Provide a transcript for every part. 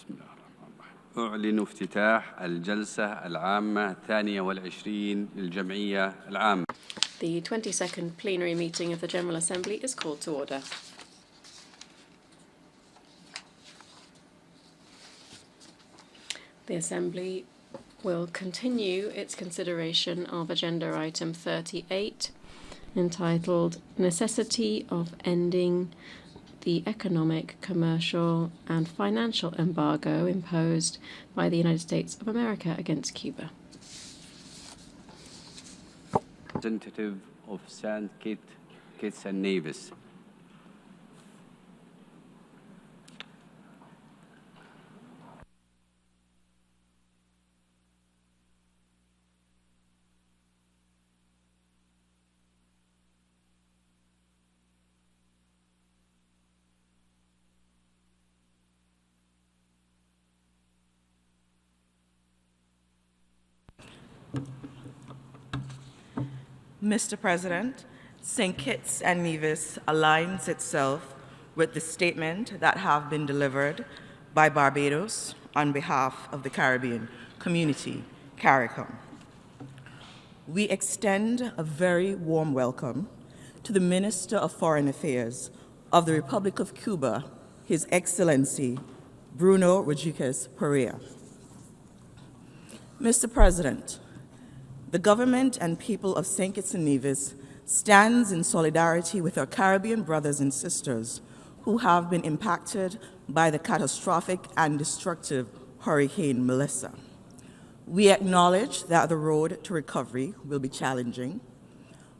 بسم الله الرحمن الرحيم. أعلن افتتاح الجلسة العامة الثانية والعشرين للجمعية العامة. The 22nd plenary meeting of the General Assembly is called to order. The Assembly will continue its consideration of Agenda Item 38, entitled Necessity of Ending the Economic, Commercial and Financial Embargo imposed by the United States of America against Cuba. Representative of St. Kitts and Nevis. Mr. President, St. Kitts and Nevis aligns itself with the statement that have been delivered by Barbados on behalf of the Caribbean community, CARICOM. We extend a very warm welcome to the Minister of Foreign Affairs of the Republic of Cuba, His Excellency Bruno Rodriguez Perea. Mr. President, the government and people of St. Kitts and Nevis stands in solidarity with our Caribbean brothers and sisters who have been impacted by the catastrophic and destructive Hurricane Melissa. We acknowledge that the road to recovery will be challenging,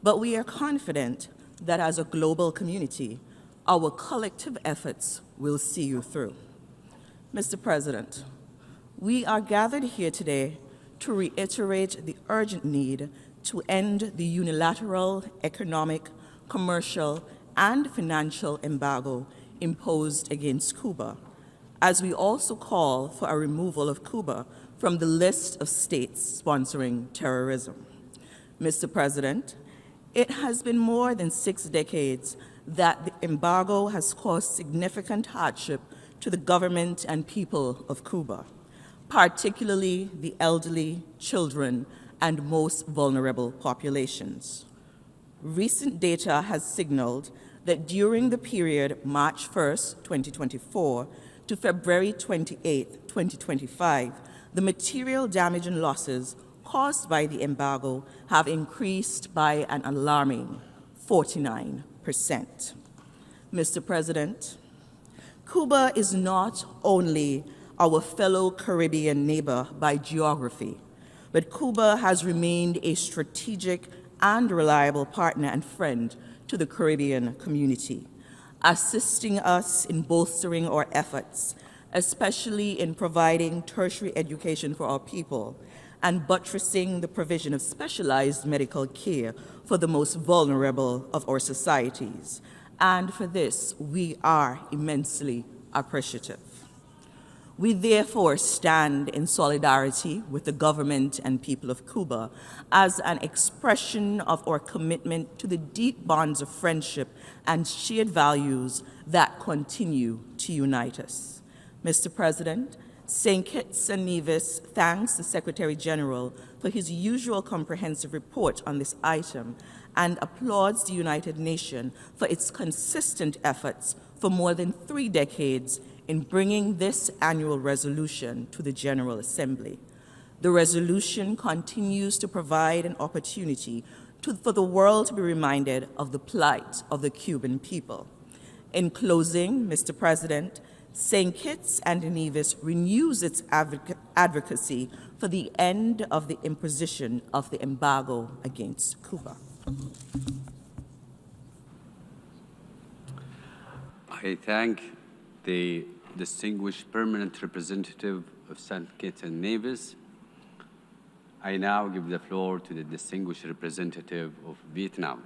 but we are confident that as a global community, our collective efforts will see you through. Mr. President, we are gathered here today to reiterate the urgent need to end the unilateral economic, commercial, and financial embargo imposed against Cuba, as we also call for a removal of Cuba from the list of states sponsoring terrorism. Mr. President, it has been more than 6 decades that the embargo has caused significant hardship to the government and people of Cuba, particularly the elderly, children, and most vulnerable populations. Recent data has signaled that during the period March 1st, 2024 to February 28, 2025, the material damage and losses caused by the embargo have increased by an alarming 49%. Mr. President, Cuba is not only our fellow Caribbean neighbor by geography, but Cuba has remained a strategic and reliable partner and friend to the Caribbean community, assisting us in bolstering our efforts, especially in providing tertiary education for our people and buttressing the provision of specialized medical care for the most vulnerable of our societies. And for this, we are immensely appreciative. We therefore stand in solidarity with the government and people of Cuba as an expression of our commitment to the deep bonds of friendship and shared values that continue to unite us. Mr. President, St. Kitts and Nevis thanks the Secretary General for his usual comprehensive report on this item and applauds the United Nations for its consistent efforts for more than 3 decades in bringing this annual resolution to the General Assembly. The resolution continues to provide an opportunity for the world to be reminded of the plight of the Cuban people. In closing, Mr. President, St. Kitts and Nevis renews its advocacy for the end of the imposition of the embargo against Cuba. I thank the distinguished permanent representative of St. Kitts and Nevis. I now give the floor to the distinguished representative of Vietnam.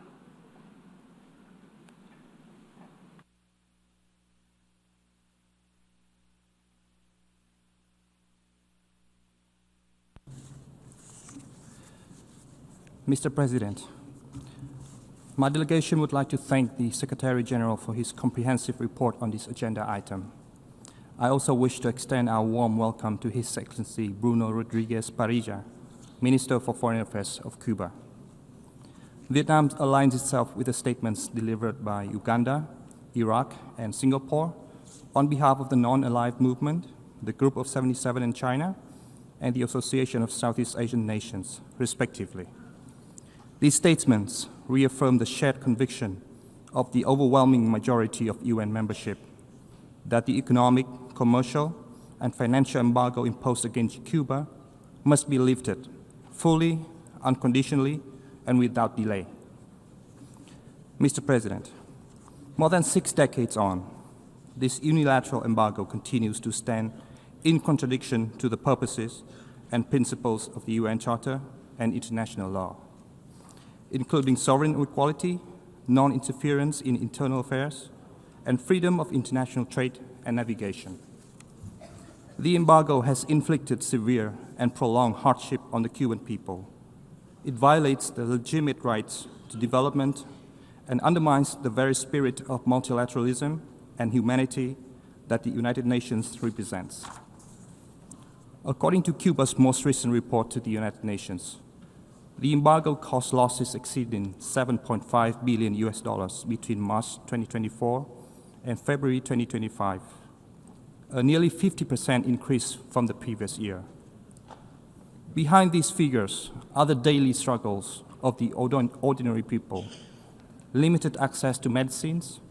Mr. President, my delegation would like to thank the Secretary General for his comprehensive report on this agenda item. I also wish to extend our warm welcome to His Excellency Bruno Rodriguez Parilla, Minister for Foreign Affairs of Cuba. Vietnam aligns itself with the statements delivered by Uganda, Iraq, and Singapore on behalf of the Non-Aligned Movement, the Group of 77 in China, and the Association of Southeast Asian Nations, respectively. These statements reaffirm the shared conviction of the overwhelming majority of UN membership that the economic, commercial, and financial embargo imposed against Cuba must be lifted fully, unconditionally, and without delay. Mr. President, more than 6 decades on, this unilateral embargo continues to stand in contradiction to the purposes and principles of the UN Charter and international law, including sovereign equality, non-interference in internal affairs, and freedom of international trade and navigation. The embargo has inflicted severe and prolonged hardship on the Cuban people. It violates the legitimate rights to development and undermines the very spirit of multilateralism and humanity that the United Nations represents. According to Cuba's most recent report to the United Nations, the embargo caused losses exceeding $7.5 billion between March 2024 and February 2025, a nearly 50% increase from the previous year. Behind these figures are the daily struggles of the ordinary people: limited access to medicines,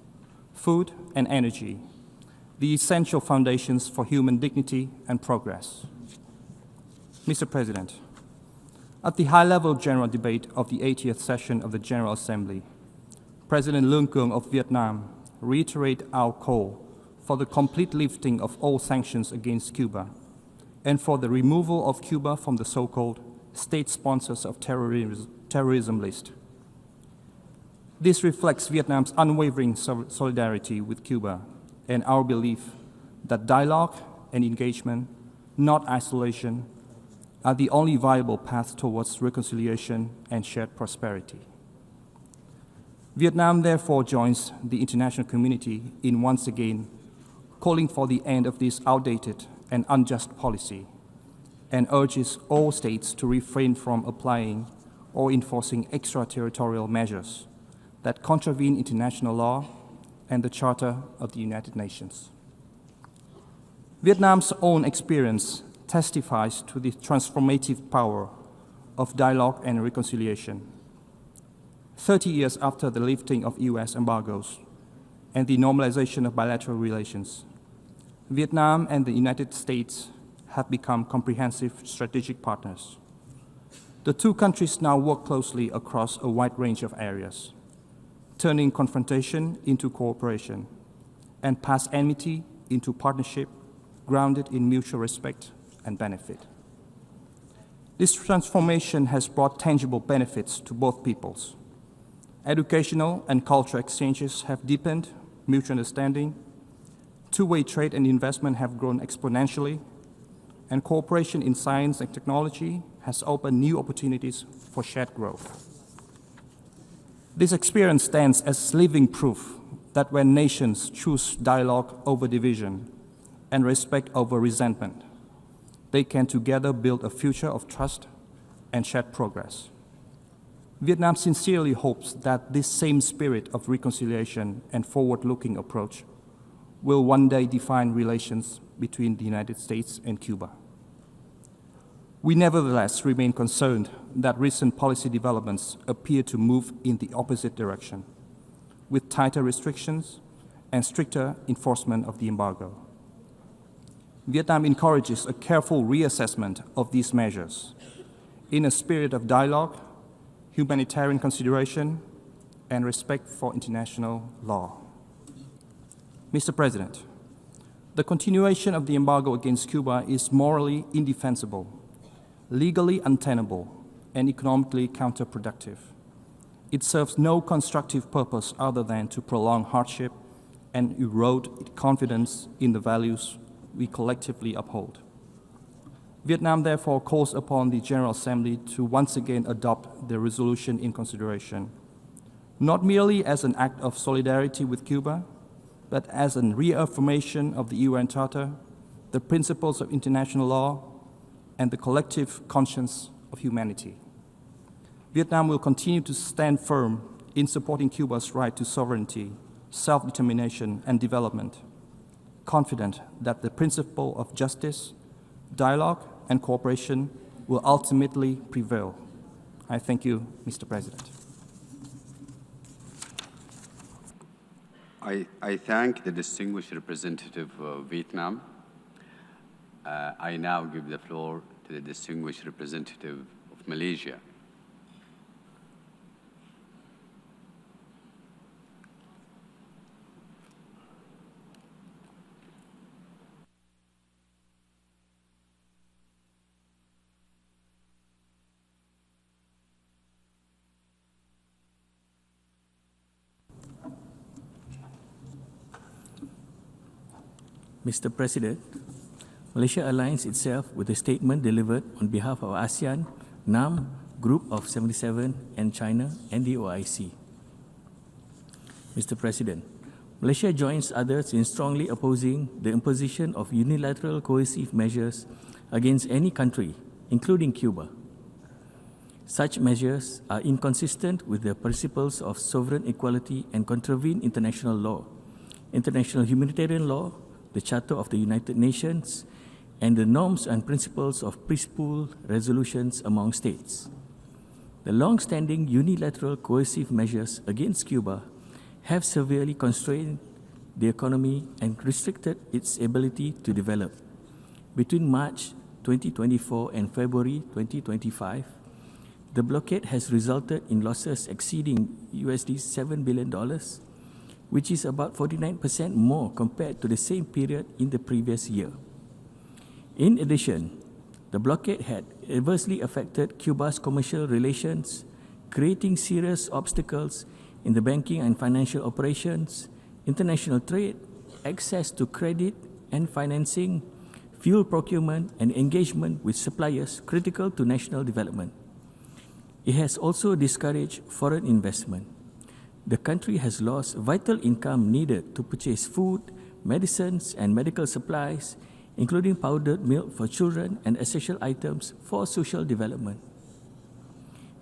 food, and energy, the essential foundations for human dignity and progress. Mr. President, at the high-level general debate of the 80th session of the General Assembly, President Lương Cường of Vietnam reiterated our call for the complete lifting of all sanctions against Cuba and for the removal of Cuba from the so-called state sponsors of terrorism list. This reflects Vietnam's unwavering solidarity with Cuba and our belief that dialogue and engagement, not isolation, are the only viable path towards reconciliation and shared prosperity. Vietnam therefore joins the international community in once again calling for the end of this outdated and unjust policy and urges all states to refrain from applying or enforcing extraterritorial measures that contravene international law and the Charter of the United Nations. Vietnam's own experience testifies to the transformative power of dialogue and reconciliation. 30 years after the lifting of U.S. embargoes and the normalization of bilateral relations, Vietnam and the United States have become comprehensive strategic partners. The two countries now work closely across a wide range of areas, turning confrontation into cooperation and past enmity into partnership grounded in mutual respect and benefit. This transformation has brought tangible benefits to both peoples. Educational and cultural exchanges have deepened mutual understanding, two-way trade and investment have grown exponentially, and cooperation in science and technology has opened new opportunities for shared growth. This experience stands as living proof that when nations choose dialogue over division and respect over resentment, they can together build a future of trust and shared progress. Vietnam sincerely hopes that this same spirit of reconciliation and forward-looking approach will one day define relations between the United States and Cuba. We nevertheless remain concerned that recent policy developments appear to move in the opposite direction, with tighter restrictions and stricter enforcement of the embargo. Vietnam encourages a careful reassessment of these measures in a spirit of dialogue, humanitarian consideration, and respect for international law. Mr. President, the continuation of the embargo against Cuba is morally indefensible, legally untenable, and economically counterproductive. It serves no constructive purpose other than to prolong hardship and erode confidence in the values we collectively uphold. Vietnam therefore calls upon the General Assembly to once again adopt the resolution in consideration, not merely as an act of solidarity with Cuba, but as a reaffirmation of the UN Charter, the principles of international law, and the collective conscience of humanity. Vietnam will continue to stand firm in supporting Cuba's right to sovereignty, self-determination, and development, confident that the principle of justice, dialogue, and cooperation will ultimately prevail. I thank you, Mr. President. I thank the distinguished representative of Vietnam. I now give the floor to the distinguished representative of Malaysia. Mr. President, Malaysia aligns itself with the statement delivered on behalf of ASEAN, NAM, Group of 77, and China, and the OIC. Mr. President, Malaysia joins others in strongly opposing the imposition of unilateral coercive measures against any country, including Cuba. Such measures are inconsistent with the principles of sovereign equality and contravene international law, international humanitarian law, the Charter of the United Nations, and the norms and principles of peaceful resolutions among states. The long-standing unilateral coercive measures against Cuba have severely constrained the economy and restricted its ability to develop. Between March 2024 and February 2025, the blockade has resulted in losses exceeding $7 billion, which is about 49% more compared to the same period in the previous year. In addition, the blockade had adversely affected Cuba's commercial relations, creating serious obstacles in the banking and financial operations, international trade, access to credit and financing, fuel procurement, and engagement with suppliers critical to national development. It has also discouraged foreign investment. The country has lost vital income needed to purchase food, medicines, and medical supplies, including powdered milk for children and essential items for social development.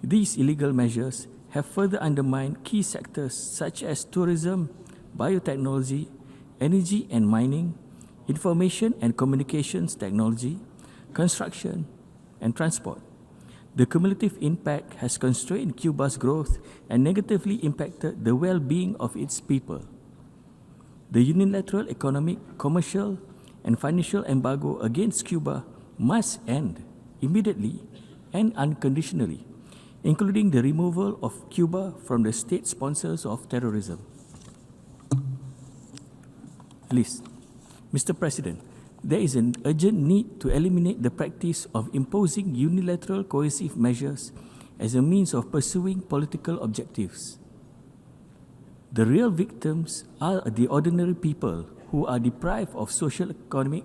These illegal measures have further undermined key sectors such as tourism, biotechnology, energy and mining, information and communications technology, construction, and transport. The cumulative impact has constrained Cuba's growth and negatively impacted the well-being of its people. The unilateral economic, commercial, and financial embargo against Cuba must end immediately and unconditionally, including the removal of Cuba from the state sponsors of terrorism list. Mr. President, there is an urgent need to eliminate the practice of imposing unilateral coercive measures as a means of pursuing political objectives. The real victims are the ordinary people who are deprived of social economic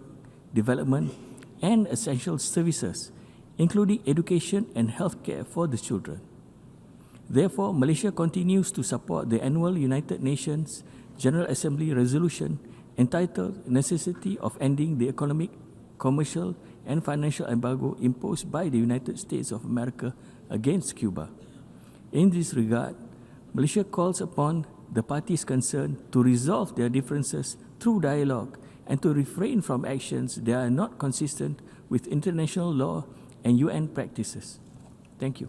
development and essential services, including education and healthcare for the children. Therefore, Malaysia continues to support the annual United Nations General Assembly resolution entitled Necessity of Ending the Economic, Commercial, and Financial Embargo imposed by the United States of America against Cuba. In this regard, Malaysia calls upon the parties concerned to resolve their differences through dialogue and to refrain from actions that are not consistent with international law and UN practices. Thank you.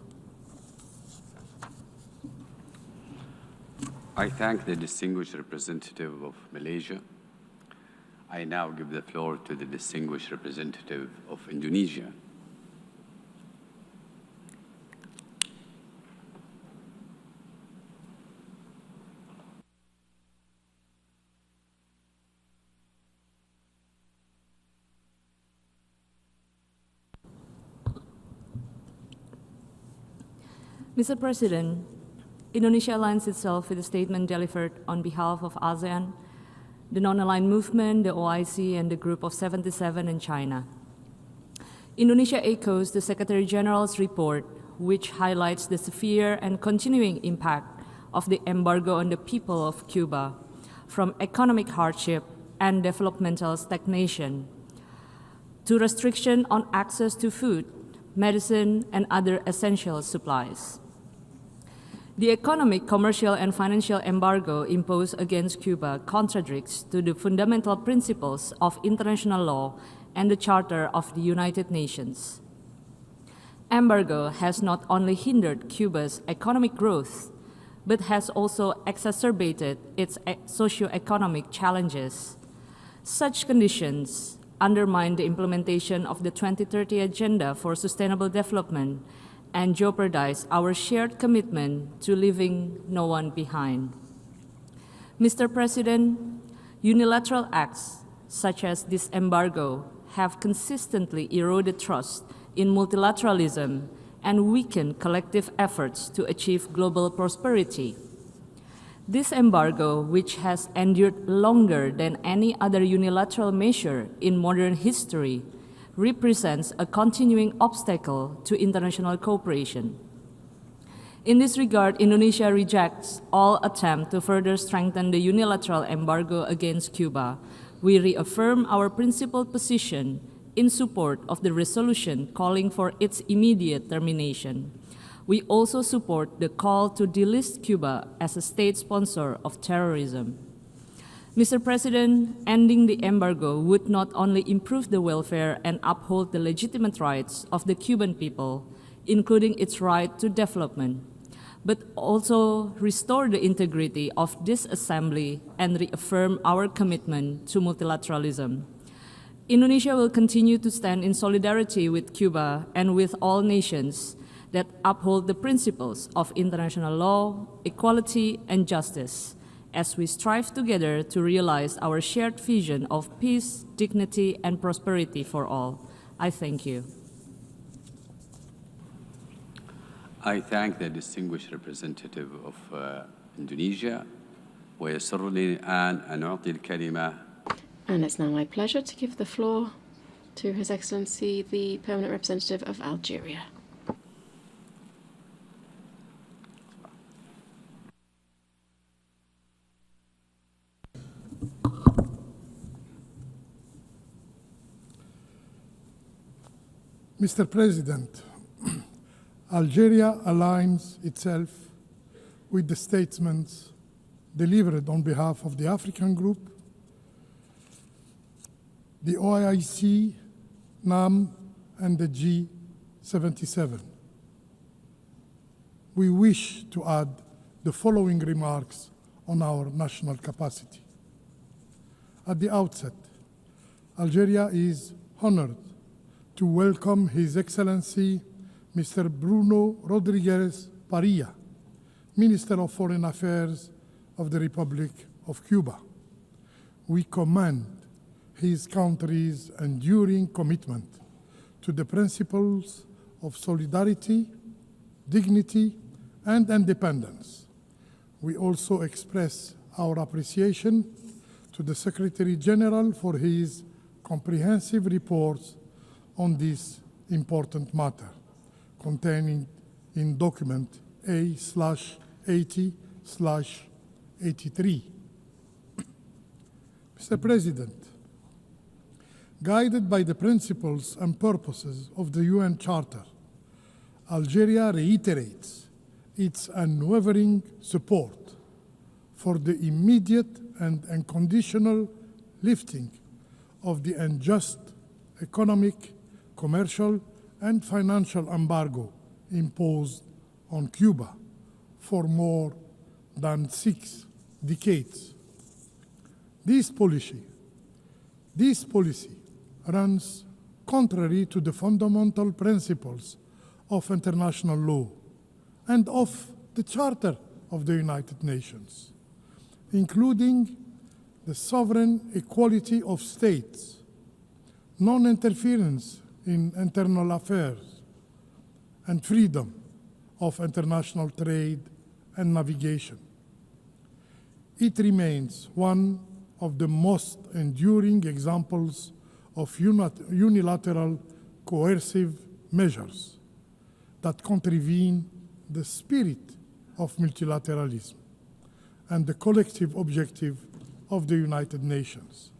I thank the distinguished representative of Malaysia. I now give the floor to the distinguished representative of Indonesia. Mr. President, Indonesia aligns itself with the statement delivered on behalf of ASEAN, the Non-Aligned Movement, the OIC, and the Group of 77 in China. Indonesia echoes the Secretary General's report, which highlights the severe and continuing impact of the embargo on the people of Cuba, from economic hardship and developmental stagnation, to restriction on access to food, medicine, and other essential supplies. The economic, commercial, and financial embargo imposed against Cuba contradicts to the fundamental principles of international law and the Charter of the United Nations. Embargo has not only hindered Cuba's economic growth, but has also exacerbated its socio-economic challenges. Such conditions undermine the implementation of the 2030 Agenda for Sustainable Development and jeopardize our shared commitment to leaving no one behind. Mr. President, unilateral acts such as this embargo have consistently eroded trust in multilateralism and weakened collective efforts to achieve global prosperity. This embargo, which has endured longer than any other unilateral measure in modern history, represents a continuing obstacle to international cooperation. In this regard, Indonesia rejects all attempt to further strengthen the unilateral embargo against Cuba. We reaffirm our principled position in support of the resolution calling for its immediate termination. We also support the call to delist Cuba as a state sponsor of terrorism. Mr. President, ending the embargo would not only improve the welfare and uphold the legitimate rights of the Cuban people, including its right to development, but also restore the integrity of this assembly and reaffirm our commitment to multilateralism. Indonesia will continue to stand in solidarity with Cuba and with all nations that uphold the principles of international law, equality, and justice, as we strive together to realize our shared vision of peace, dignity, and prosperity for all. I thank you. I thank the distinguished representative of Indonesia. ويسرني الآن أن أعطي الكلمة. And it's now my pleasure to give the floor to His Excellency, the Permanent Representative of Algeria. Mr. President, Algeria aligns itself with the statements delivered on behalf of the African Group, the OIC, NAM, and the G77. We wish to add the following remarks on our national capacity. At the outset, Algeria is honored to welcome His Excellency Mr. Bruno Rodriguez Parilla, Minister of Foreign Affairs of the Republic of Cuba. We commend his country's enduring commitment to the principles of solidarity, dignity, and independence. We also express our appreciation to the Secretary General for his comprehensive reports on this important matter, contained in document A/80/83. Mr. President, guided by the principles and purposes of the UN Charter, Algeria reiterates its unwavering support for the immediate and unconditional lifting of the unjust economic, commercial, and financial embargo imposed on Cuba for more than 6 decades. This policy runs contrary to the fundamental principles of international law and of the Charter of the United Nations, including the sovereign equality of states, non-interference in internal affairs, and freedom of international trade and navigation. It remains one of the most enduring examples of unilateral coercive measures that contravene the spirit of multilateralism and the collective objective of the United Nations.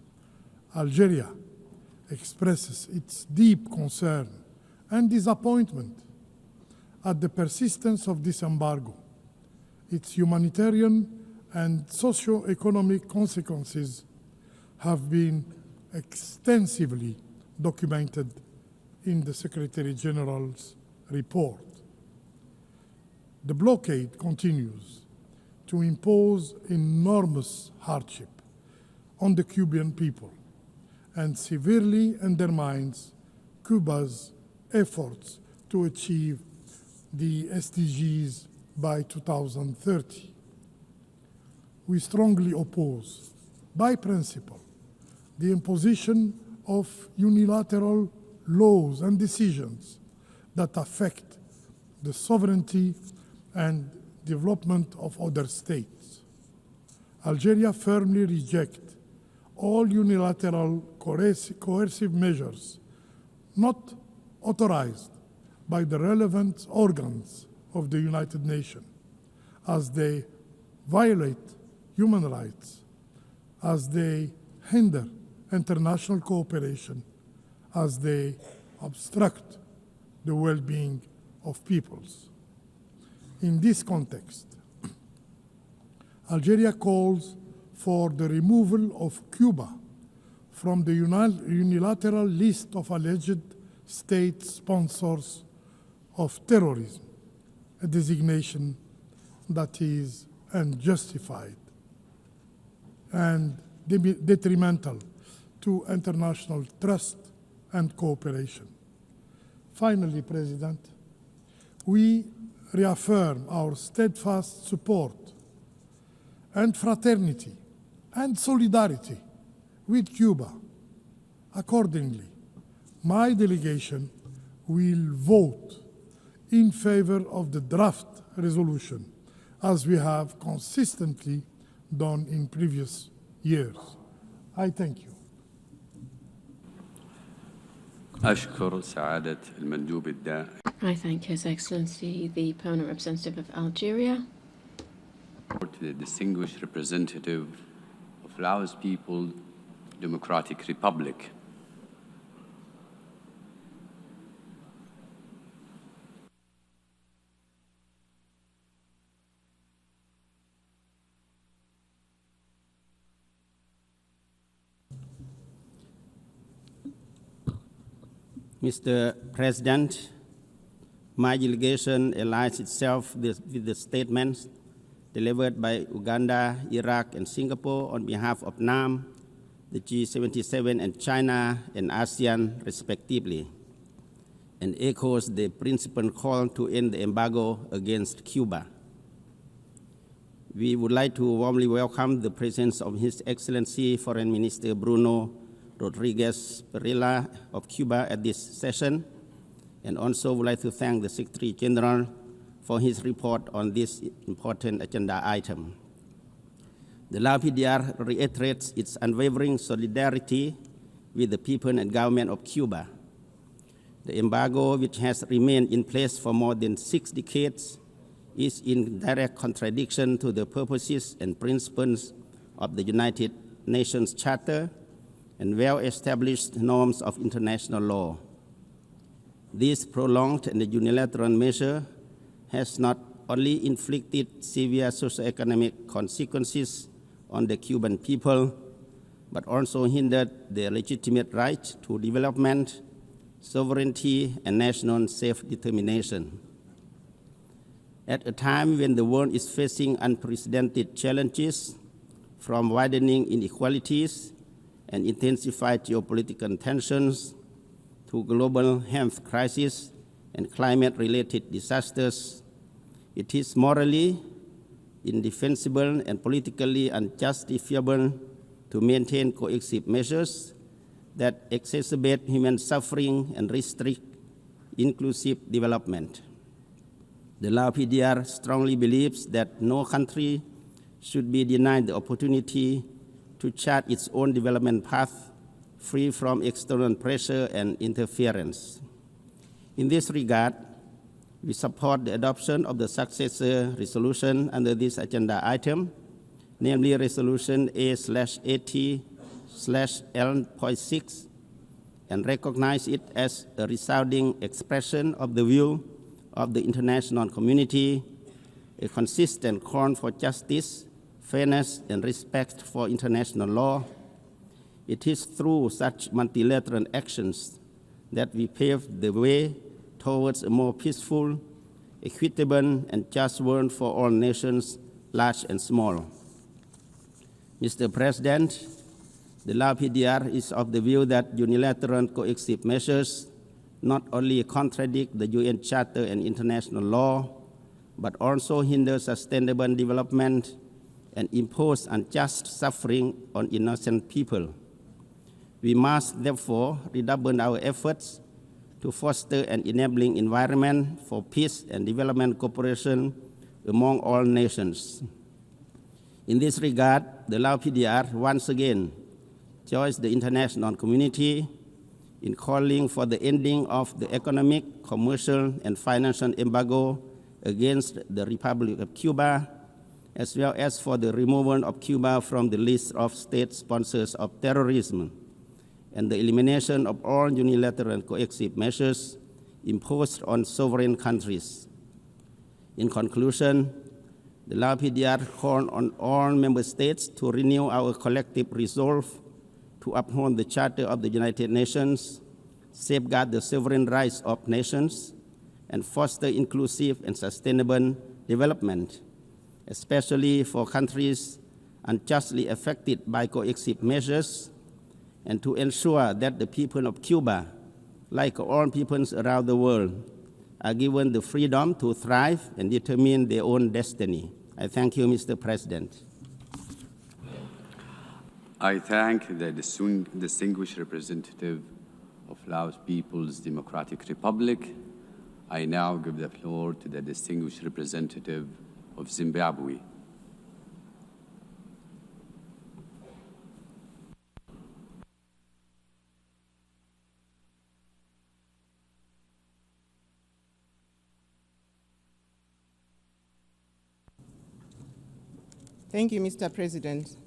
Algeria expresses its deep concern and disappointment at the persistence of this embargo, its humanitarian and socio-economic consequences have been extensively documented in the Secretary General's report. The blockade continues to impose enormous hardship on the Cuban people and severely undermines Cuba's efforts to achieve the SDGs by 2030. We strongly oppose, by principle, the imposition of unilateral laws and decisions that affect the sovereignty and development of other states. Algeria firmly rejects all unilateral coercive measures not authorized by the relevant organs of the United Nations, as they violate human rights, as they hinder international cooperation, as they obstruct the well-being of peoples. In this context, Algeria calls for the removal of Cuba from the unilateral list of alleged state sponsors of terrorism, a designation that is unjustified and detrimental to international trust and cooperation. Finally, President, we reaffirm our steadfast support and fraternity and solidarity with Cuba. Accordingly, my delegation will vote in favor of the draft resolution, as we have consistently done in previous years. I thank you. أشكر سعادة المندوب الدائم. I thank His Excellency, the Permanent Representative of Algeria. To the distinguished representative of Laos People Democratic Republic. Mr. President, my delegation aligns itself with the statements delivered by Uganda, Iraq, and Singapore on behalf of NAM, the G77, and China and ASEAN, respectively, and echoes the principal call to end the embargo against Cuba. We would like to warmly welcome the presence of His Excellency Foreign Minister Bruno Rodriguez Parilla of Cuba at this session, and also would like to thank the Secretary General for his report on this important agenda item. The LAPDR reiterates its unwavering solidarity with the people and government of Cuba. The embargo, which has remained in place for more than 6 decades, is in direct contradiction to the purposes and principles of the United Nations Charter and well-established norms of international law. This prolonged and unilateral measure has not only inflicted severe socioeconomic consequences on the Cuban people, but also hindered their legitimate right to development, sovereignty, and national self-determination. At a time when the world is facing unprecedented challenges, from widening inequalities and intensified geopolitical tensions to global health crisis and climate-related disasters, it is morally indefensible and politically unjustifiable to maintain coercive measures that exacerbate human suffering and restrict inclusive development. The LAPDR strongly believes that no country should be denied the opportunity to chart its own development path free from external pressure and interference. In this regard, we support the adoption of the successor resolution under this agenda item, namely Resolution A/80/L.6, and recognize it as a resounding expression of the view of the international community, a consistent call for justice, fairness, and respect for international law. It is through such multilateral actions that we pave the way towards a more peaceful, equitable, and just world for all nations, large and small. Mr. President, the Lao PDR is of the view that unilateral coercive measures not only contradict the UN Charter and international law, but also hinder sustainable development and impose unjust suffering on innocent people. We must therefore redouble our efforts to foster an enabling environment for peace and development cooperation among all nations. In this regard, the Lao PDR once again joins the international community in calling for the ending of the economic, commercial, and financial embargo against the Republic of Cuba, as well as for the removal of Cuba from the list of state sponsors of terrorism, and the elimination of all unilateral coercive measures imposed on sovereign countries. In conclusion, the Lao PDR called on all member states to renew our collective resolve to uphold the Charter of the United Nations, safeguard the sovereign rights of nations, and foster inclusive and sustainable development, especially for countries unjustly affected by coercive measures, and to ensure that the people of Cuba, like all peoples around the world, are given the freedom to thrive and determine their own destiny. I thank you, Mr. President. I thank the distinguished representative of Laos People's Democratic Republic. I now give the floor to the distinguished representative of Zimbabwe. Thank you, Mr. President.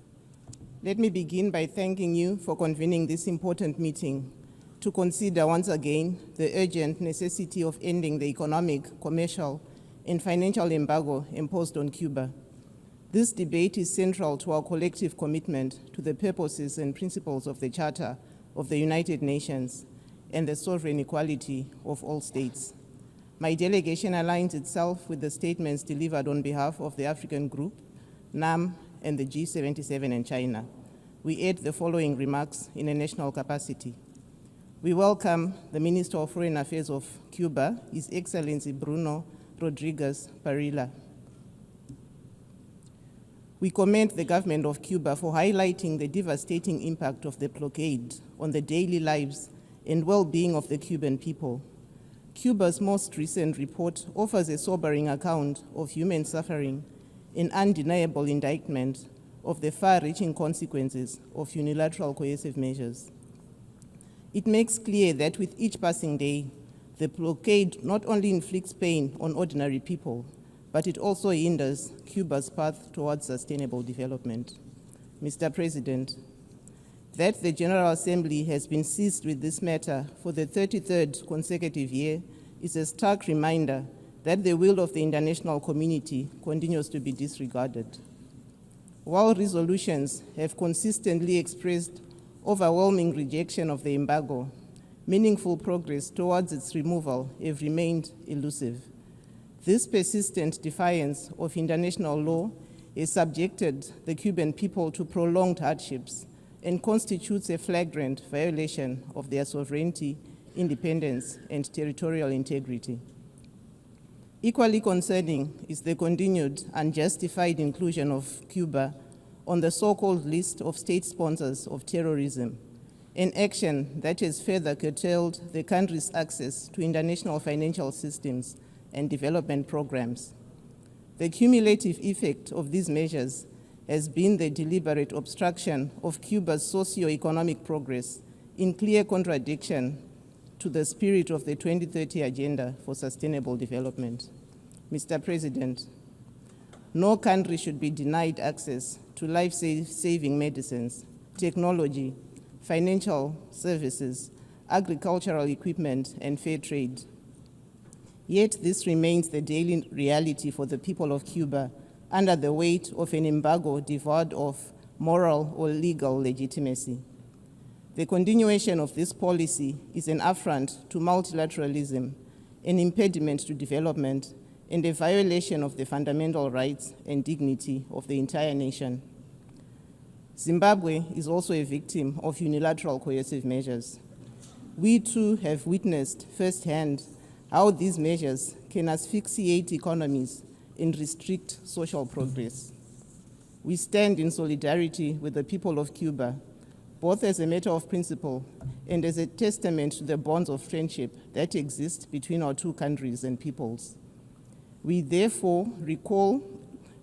Let me begin by thanking you for convening this important meeting to consider once again the urgent necessity of ending the economic, commercial, and financial embargo imposed on Cuba. This debate is central to our collective commitment to the purposes and principles of the Charter of the United Nations and the sovereign equality of all states. My delegation aligns itself with the statements delivered on behalf of the African Group, NAM, and the G77 and China. We add the following remarks in a national capacity. We welcome the Minister of Foreign Affairs of Cuba, His Excellency Bruno Rodriguez Parilla. We commend the government of Cuba for highlighting the devastating impact of the blockade on the daily lives and well-being of the Cuban people. Cuba's most recent report offers a sobering account of human suffering, an undeniable indictment of the far-reaching consequences of unilateral coercive measures. It makes clear that with each passing day, the blockade not only inflicts pain on ordinary people, but it also hinders Cuba's path towards sustainable development. Mr. President, that the General Assembly has been seized with this matter for the 33rd consecutive year is a stark reminder that the will of the international community continues to be disregarded. While resolutions have consistently expressed overwhelming rejection of the embargo, meaningful progress towards its removal have remained elusive. This persistent defiance of international law has subjected the Cuban people to prolonged hardships and constitutes a flagrant violation of their sovereignty, independence, and territorial integrity. Equally concerning is the continued unjustified inclusion of Cuba on the so-called list of state sponsors of terrorism, an action that has further curtailed the country's access to international financial systems and development programs. The cumulative effect of these measures has been the deliberate obstruction of Cuba's socio-economic progress, in clear contradiction to the spirit of the 2030 Agenda for Sustainable Development. Mr. President, No country should be denied access to life-saving medicines, technology, financial services, agricultural equipment, and fair trade. Yet this remains the daily reality for the people of Cuba under the weight of an embargo devoid of moral or legal legitimacy. The continuation of this policy is an affront to multilateralism, an impediment to development, and a violation of the fundamental rights and dignity of the entire nation. Zimbabwe is also a victim of unilateral coercive measures. We too have witnessed firsthand how these measures can asphyxiate economies and restrict social progress. We stand in solidarity with the people of Cuba, both as a matter of principle and as a testament to the bonds of friendship that exist between our two countries and peoples. We therefore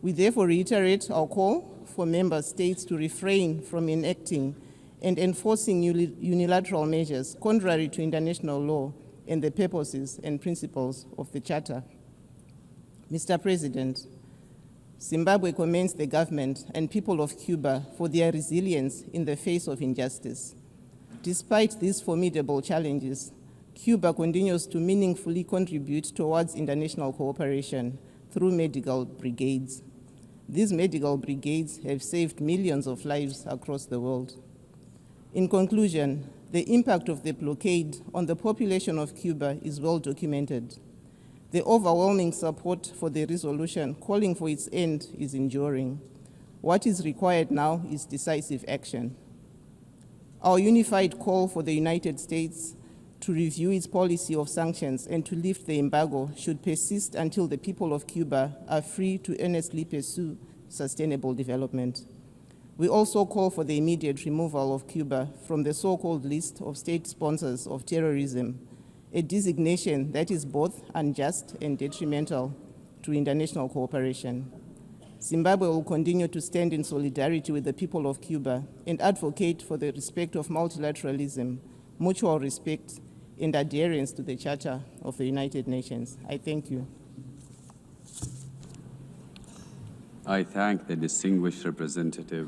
reiterate our call for member states to refrain from enacting and enforcing unilateral measures contrary to international law and the purposes and principles of the Charter. Mr. President, Zimbabwe commends the government and people of Cuba for their resilience in the face of injustice. Despite these formidable challenges, Cuba continues to meaningfully contribute towards international cooperation through medical brigades. These medical brigades have saved millions of lives across the world. In conclusion, the impact of the blockade on the population of Cuba is well documented. The overwhelming support for the resolution calling for its end is enduring. What is required now is decisive action. Our unified call for the United States to review its policy of sanctions and to lift the embargo should persist until the people of Cuba are free to earnestly pursue sustainable development. We also call for the immediate removal of Cuba from the so-called list of state sponsors of terrorism, a designation that is both unjust and detrimental to international cooperation. Zimbabwe will continue to stand in solidarity with the people of Cuba and advocate for the respect of multilateralism, mutual respect, and adherence to the Charter of the United Nations. I thank you. I thank the distinguished representative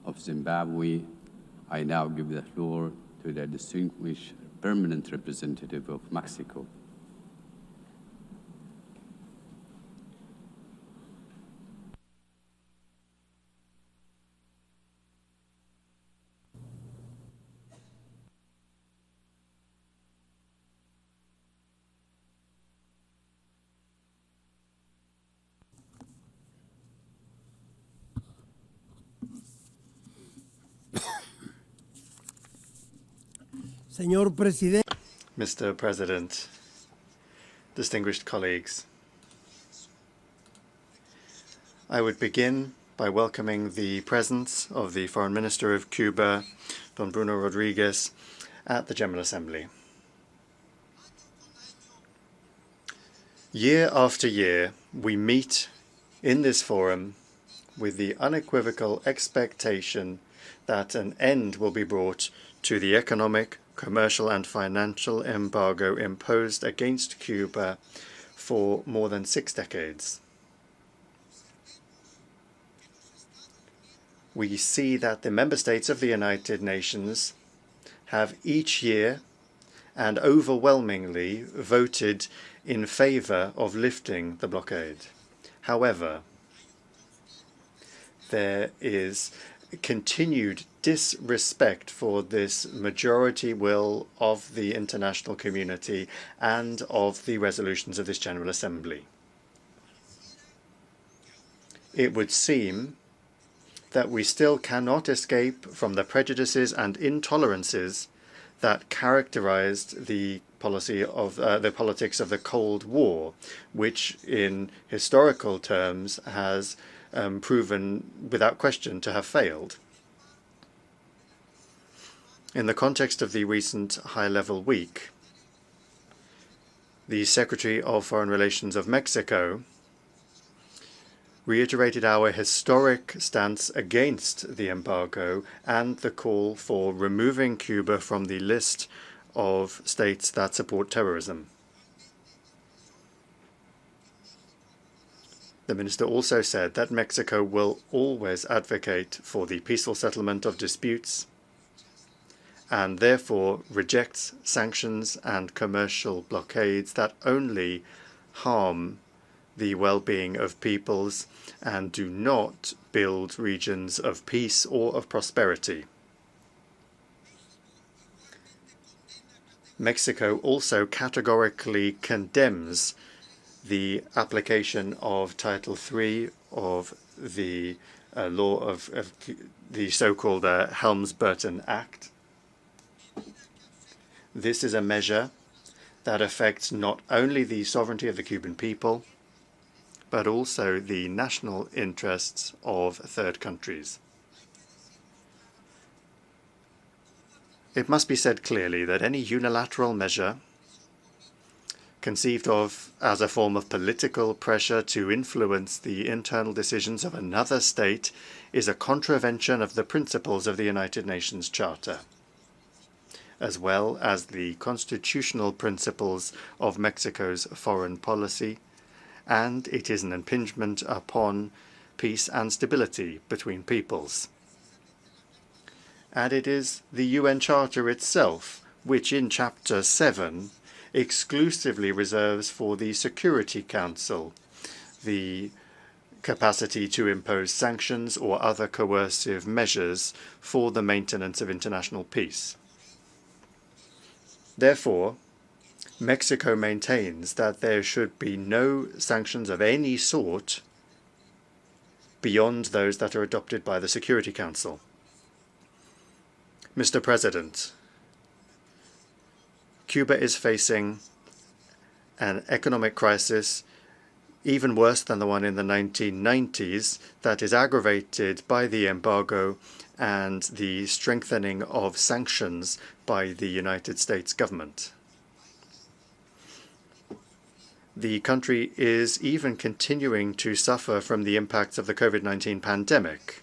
of Zimbabwe. I now give the floor to the distinguished permanent representative of Mexico. Señor Presidente. Mr. President, distinguished colleagues, I would begin by welcoming the presence of the Foreign Minister of Cuba, Don Bruno Rodriguez, at the General Assembly. Year after year, we meet in this forum with the unequivocal expectation that an end will be brought to the economic, commercial and financial embargo imposed against Cuba for more than 6 decades. We see that the member states of the United Nations have each year and overwhelmingly voted in favor of lifting the blockade. However, there is continued disrespect for this majority will of the international community and of the resolutions of this General Assembly. It would seem that we still cannot escape from the prejudices and intolerances that characterized the policy of the politics of the Cold War, which in historical terms has proven without question to have failed. In the context of the recent high-level week, the Secretary of Foreign Relations of Mexico reiterated our historic stance against the embargo and the call for removing Cuba from the list of states that support terrorism. The minister also said that Mexico will always advocate for the peaceful settlement of disputes and therefore rejects sanctions and commercial blockades that only harm the well-being of peoples and do not build regions of peace or of prosperity. Mexico also categorically condemns the application of Title III of the law of the so-called Helms-Burton Act. This is a measure that affects not only the sovereignty of the Cuban people, but also the national interests of third countries. It must be said clearly that any unilateral measure conceived of as a form of political pressure to influence the internal decisions of another state is a contravention of the principles of the United Nations Charter, as well as the constitutional principles of Mexico's foreign policy, and it is an impingement upon peace and stability between peoples. And it is the UN Charter itself, which in Chapter 7 exclusively reserves for the Security Council the capacity to impose sanctions or other coercive measures for the maintenance of international peace. Therefore, Mexico maintains that there should be no sanctions of any sort beyond those that are adopted by the Security Council. Mr. President, Cuba is facing an economic crisis even worse than the one in the 1990s that is aggravated by the embargo and the strengthening of sanctions by the United States government. The country is even continuing to suffer from the impacts of the COVID-19 pandemic,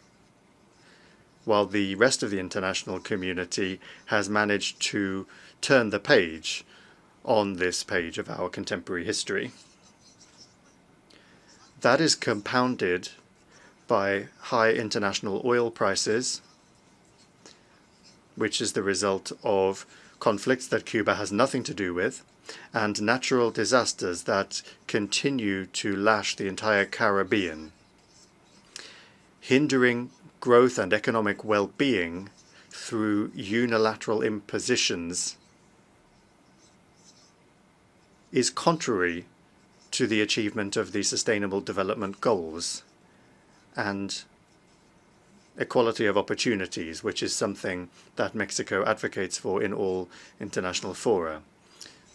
while the rest of the international community has managed to turn the page on this page of our contemporary history. That is compounded by high international oil prices, which is the result of conflicts that Cuba has nothing to do with, and natural disasters that continue to lash the entire Caribbean, hindering growth and economic well-being through unilateral impositions is contrary to the achievement of the Sustainable Development Goals and equality of opportunities, which is something that Mexico advocates for in all international fora.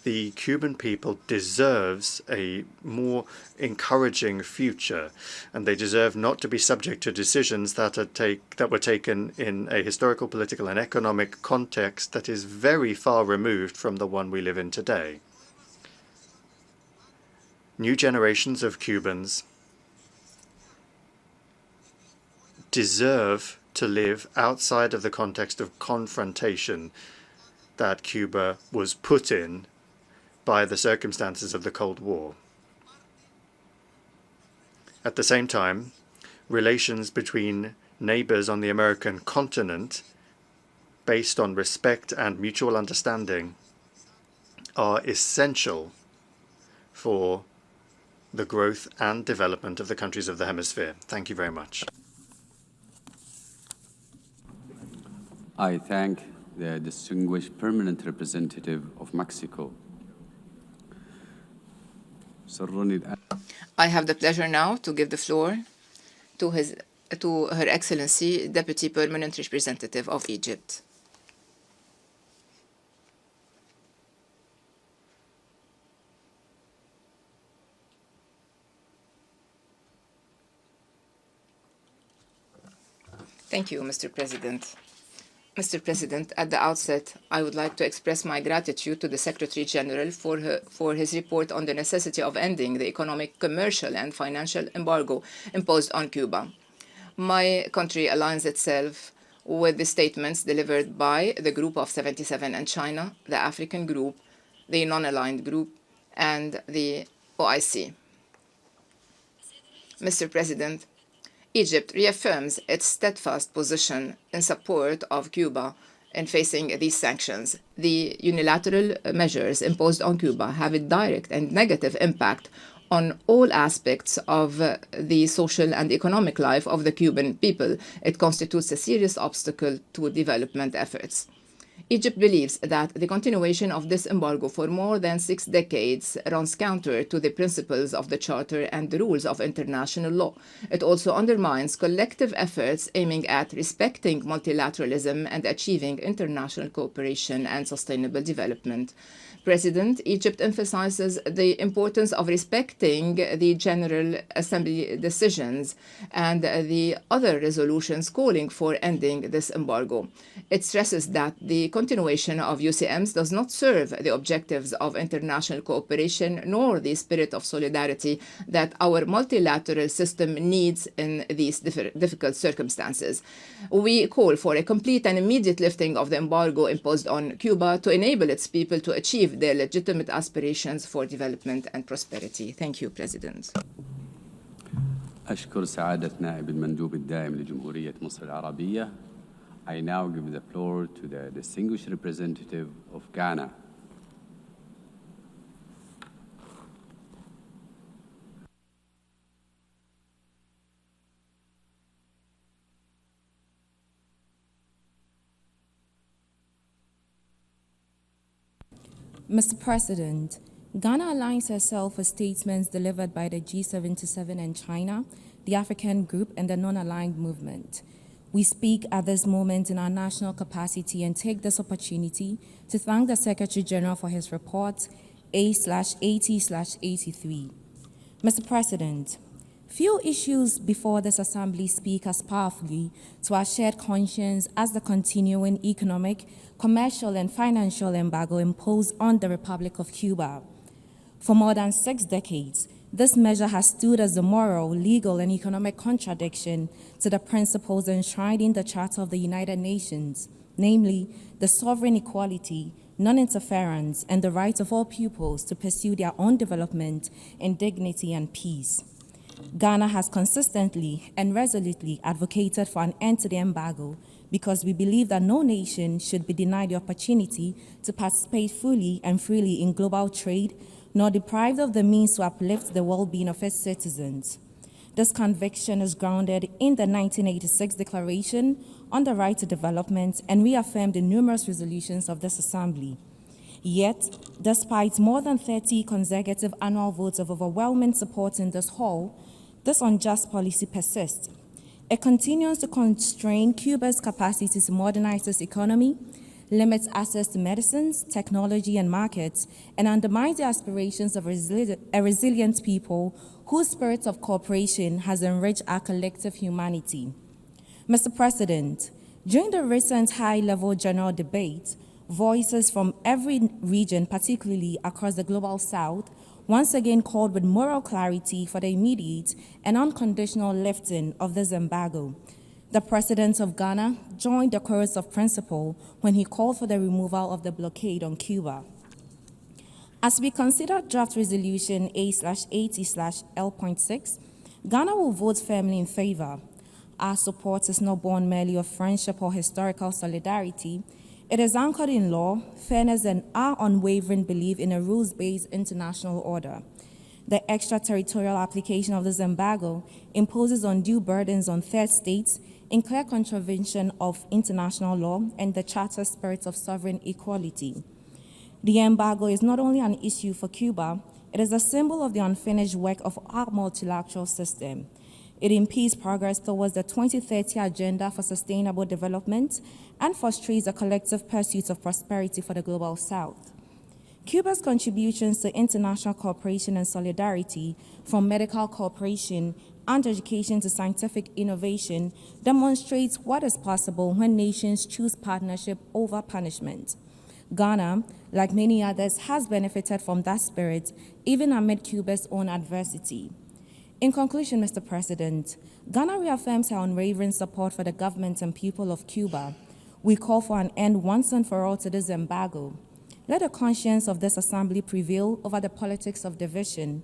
The Cuban people deserves a more encouraging future, and they deserve not to be subject to decisions that were taken in a historical, political, and economic context that is very far removed from the one we live in today. New generations of Cubans deserve to live outside of the context of confrontation that Cuba was put in by the circumstances of the Cold War. At the same time, relations between neighbors on the American continent, based on respect and mutual understanding, are essential for the growth and development of the countries of the hemisphere. Thank you very much. I thank the distinguished permanent representative of Mexico. I have the pleasure now to give the floor to Her Excellency, Deputy Permanent Representative of Egypt. Thank you, Mr. President. Mr. President, at the outset, I would like to express my gratitude to the Secretary General for his report on the necessity of ending the economic, commercial, and financial embargo imposed on Cuba. My country aligns itself with the statements delivered by the Group of 77 and China, the African Group, the Non-Aligned Group, and the OIC. Mr. President, Egypt reaffirms its steadfast position in support of Cuba in facing these sanctions. The unilateral measures imposed on Cuba have a direct and negative impact on all aspects of the social and economic life of the Cuban people. It constitutes a serious obstacle to development efforts. Egypt believes that the continuation of this embargo for more than 6 decades runs counter to the principles of the Charter and the rules of international law. It also undermines collective efforts aiming at respecting multilateralism and achieving international cooperation and sustainable development. President, Egypt emphasizes the importance of respecting the General Assembly decisions and the other resolutions calling for ending this embargo. It stresses that the continuation of UCMs does not serve the objectives of international cooperation nor the spirit of solidarity that our multilateral system needs in these difficult circumstances. We call for a complete and immediate lifting of the embargo imposed on Cuba to enable its people to achieve their legitimate aspirations for development and prosperity. Thank you, President. أشكر سعادة نائب المندوب الدائم لجمهورية مصر العربية. I now give the floor to the distinguished representative of Ghana. Mr. President, Ghana aligns herself with statements delivered by the G77 and China, the African Group, and the Non-Aligned Movement. We speak at this moment in our national capacity and take this opportunity to thank the Secretary General for his report A/80/83. Mr. President, few issues before this Assembly speak as powerfully to our shared conscience as the continuing economic, commercial, and financial embargo imposed on the Republic of Cuba. For more than 6 decades, this measure has stood as a moral, legal, and economic contradiction to the principles enshrined in the Charter of the United Nations, namely the sovereign equality, non-interference, and the right of all peoples to pursue their own development in dignity and peace. Ghana has consistently and resolutely advocated for an end to the embargo because we believe that no nation should be denied the opportunity to participate fully and freely in global trade, nor deprived of the means to uplift the well-being of its citizens. This conviction is grounded in the 1986 Declaration on the Right to Development and reaffirmed in numerous resolutions of this Assembly. Yet, despite more than 30 consecutive annual votes of overwhelming support in this hall, this unjust policy persists. It continues to constrain Cuba's capacity to modernize its economy, limits access to medicines, technology, and markets, and undermines the aspirations of a resilient people whose spirit of cooperation has enriched our collective humanity. Mr. President, during the recent high-level general debate, voices from every region, particularly across the Global South, once again called with moral clarity for the immediate and unconditional lifting of this embargo. The President of Ghana joined the chorus of principle when he called for the removal of the blockade on Cuba. As we consider draft resolution A/80/L.6, Ghana will vote firmly in favor. Our support is not born merely of friendship or historical solidarity. It is anchored in law, fairness, and our unwavering belief in a rules-based international order. The extraterritorial application of this embargo imposes undue burdens on third states in clear contravention of international law and the Charter spirit of sovereign equality. The embargo is not only an issue for Cuba, it is a symbol of the unfinished work of our multilateral system. It impedes progress towards the 2030 Agenda for Sustainable Development and frustrates the collective pursuit of prosperity for the Global South. Cuba's contributions to international cooperation and solidarity, from medical cooperation and education to scientific innovation, demonstrates what is possible when nations choose partnership over punishment. Ghana, like many others, has benefited from that spirit, even amid Cuba's own adversity. In conclusion, Mr. President, Ghana reaffirms our unwavering support for the government and people of Cuba. We call for an end once and for all to this embargo. Let the conscience of this Assembly prevail over the politics of division.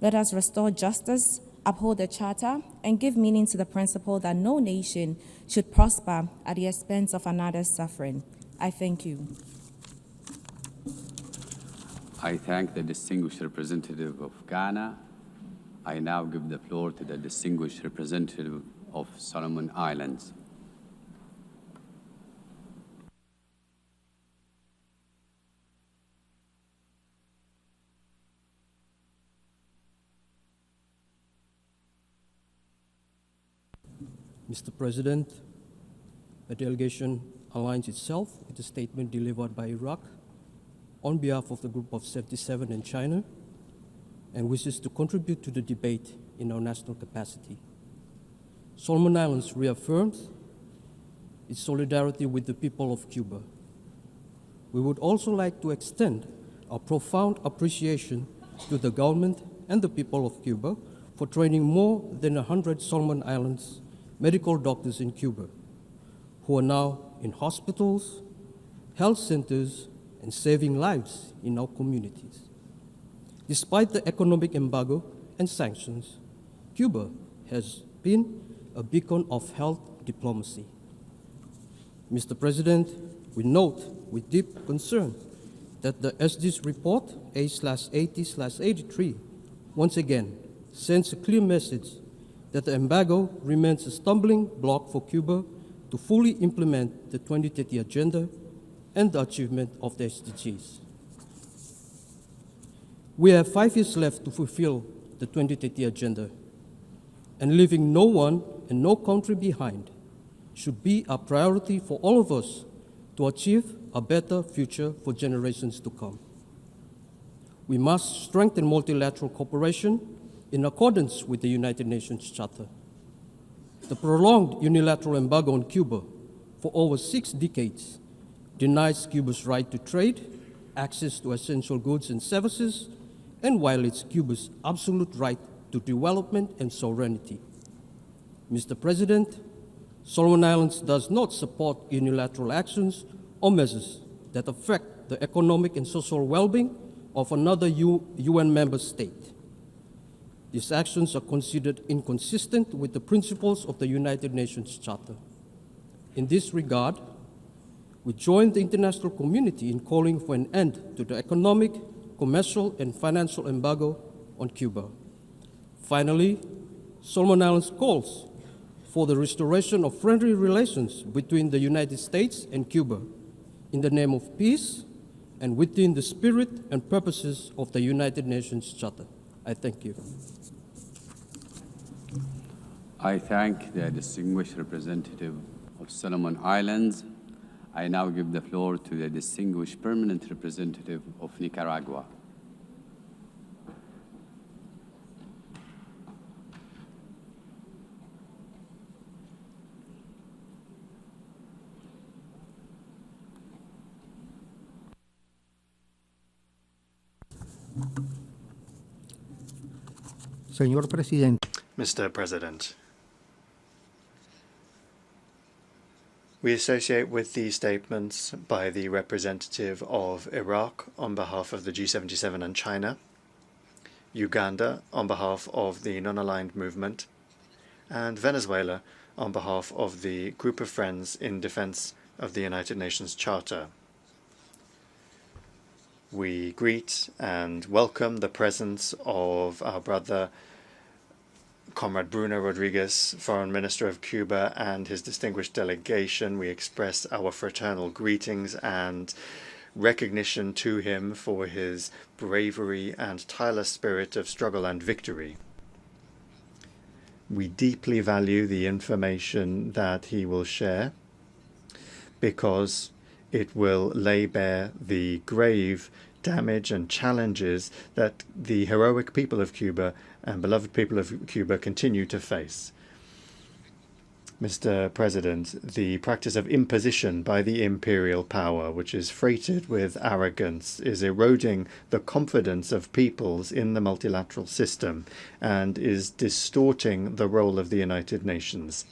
Let us restore justice, uphold the Charter, and give meaning to the principle that no nation should prosper at the expense of another's suffering. I thank you. I thank the distinguished representative of Ghana. I now give the floor to the distinguished representative of Solomon Islands. Mr. President, the delegation aligns itself with the statement delivered by Iraq on behalf of the Group of 77 and China, and wishes to contribute to the debate in our national capacity. Solomon Islands reaffirms its solidarity with the people of Cuba. We would also like to extend our profound appreciation to the government and the people of Cuba for training more than 100 Solomon Islands medical doctors in Cuba, who are now in hospitals, health centers, and saving lives in our communities. Despite the economic embargo and sanctions, Cuba has been a beacon of health diplomacy. Mr. President, we note with deep concern that the SD's report A/80/83 once again sends a clear message that the embargo remains a stumbling block for Cuba to fully implement the 2030 Agenda and the achievement of the SDGs. We have 5 years left to fulfill the 2030 Agenda, and leaving no one and no country behind should be a priority for all of us to achieve a better future for generations to come. We must strengthen multilateral cooperation in accordance with the United Nations Charter. The prolonged unilateral embargo on Cuba for over 6 decades denies Cuba's right to trade, access to essential goods and services, and violates Cuba's absolute right to development and sovereignty. Mr. President, Solomon Islands does not support unilateral actions or measures that affect the economic and social well-being of another UN member state. These actions are considered inconsistent with the principles of the United Nations Charter. In this regard, we join the international community in calling for an end to the economic, commercial, and financial embargo on Cuba. Finally, Solomon Islands calls for the restoration of friendly relations between the United States and Cuba in the name of peace and within the spirit and purposes of the United Nations Charter. I thank you. I thank the distinguished representative of Solomon Islands. I now give the floor to the distinguished permanent representative of Nicaragua. Señor Presidente. Mr. President, we associate with the statements by the representative of Iraq on behalf of the G77 and China, Uganda on behalf of the Non-Aligned Movement, and Venezuela on behalf of the Group of Friends in Defense of the United Nations Charter. We greet and welcome the presence of our brother Comrade Bruno Rodriguez, Foreign Minister of Cuba, and his distinguished delegation. We express our fraternal greetings and recognition to him for his bravery and tireless spirit of struggle and victory. We deeply value the information that he will share because it will lay bare the grave damage and challenges that the heroic people of Cuba and beloved people of Cuba continue to face. Mr. President, the practice of imposition by the imperial power, which is freighted with arrogance, is eroding the confidence of peoples in the multilateral system and is distorting the role of the United Nations.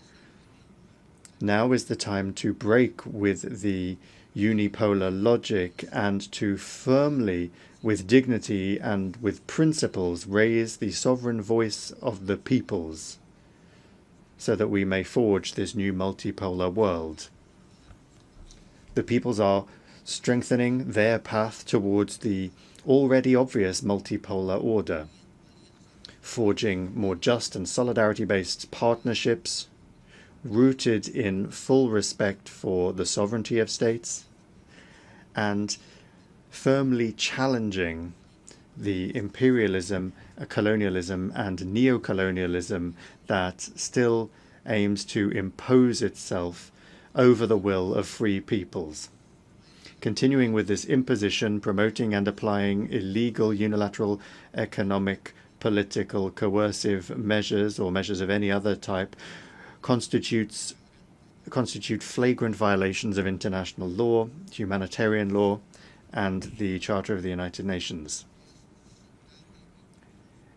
Now is the time to break with the unipolar logic and to firmly with dignity and with principles, raise the sovereign voice of the peoples so that we may forge this new multipolar world. The peoples are strengthening their path towards the already obvious multipolar order, forging more just and solidarity-based partnerships rooted in full respect for the sovereignty of states and firmly challenging the imperialism, colonialism, and neocolonialism that still aims to impose itself over the will of free peoples. Continuing with this imposition, promoting and applying illegal unilateral economic, political, coercive measures or measures of any other type constitute flagrant violations of international law, humanitarian law, and the Charter of the United Nations.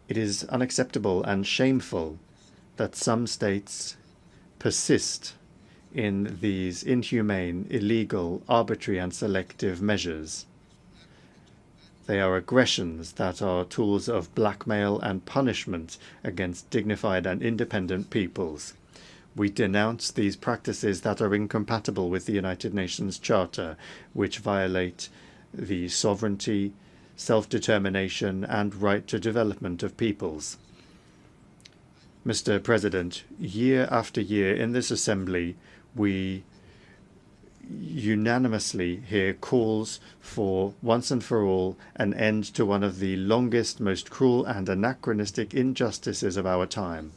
It is unacceptable and shameful that some states persist in these inhumane, illegal, arbitrary, and selective measures. They are aggressions that are tools of blackmail and punishment against dignified and independent peoples. We denounce these practices that are incompatible with the United Nations Charter, which violate the sovereignty, self-determination, and right to development of peoples. Mr. President, year after year in this Assembly, we unanimously hear calls for, once and for all, an end to one of the longest, most cruel and anachronistic injustices of our time.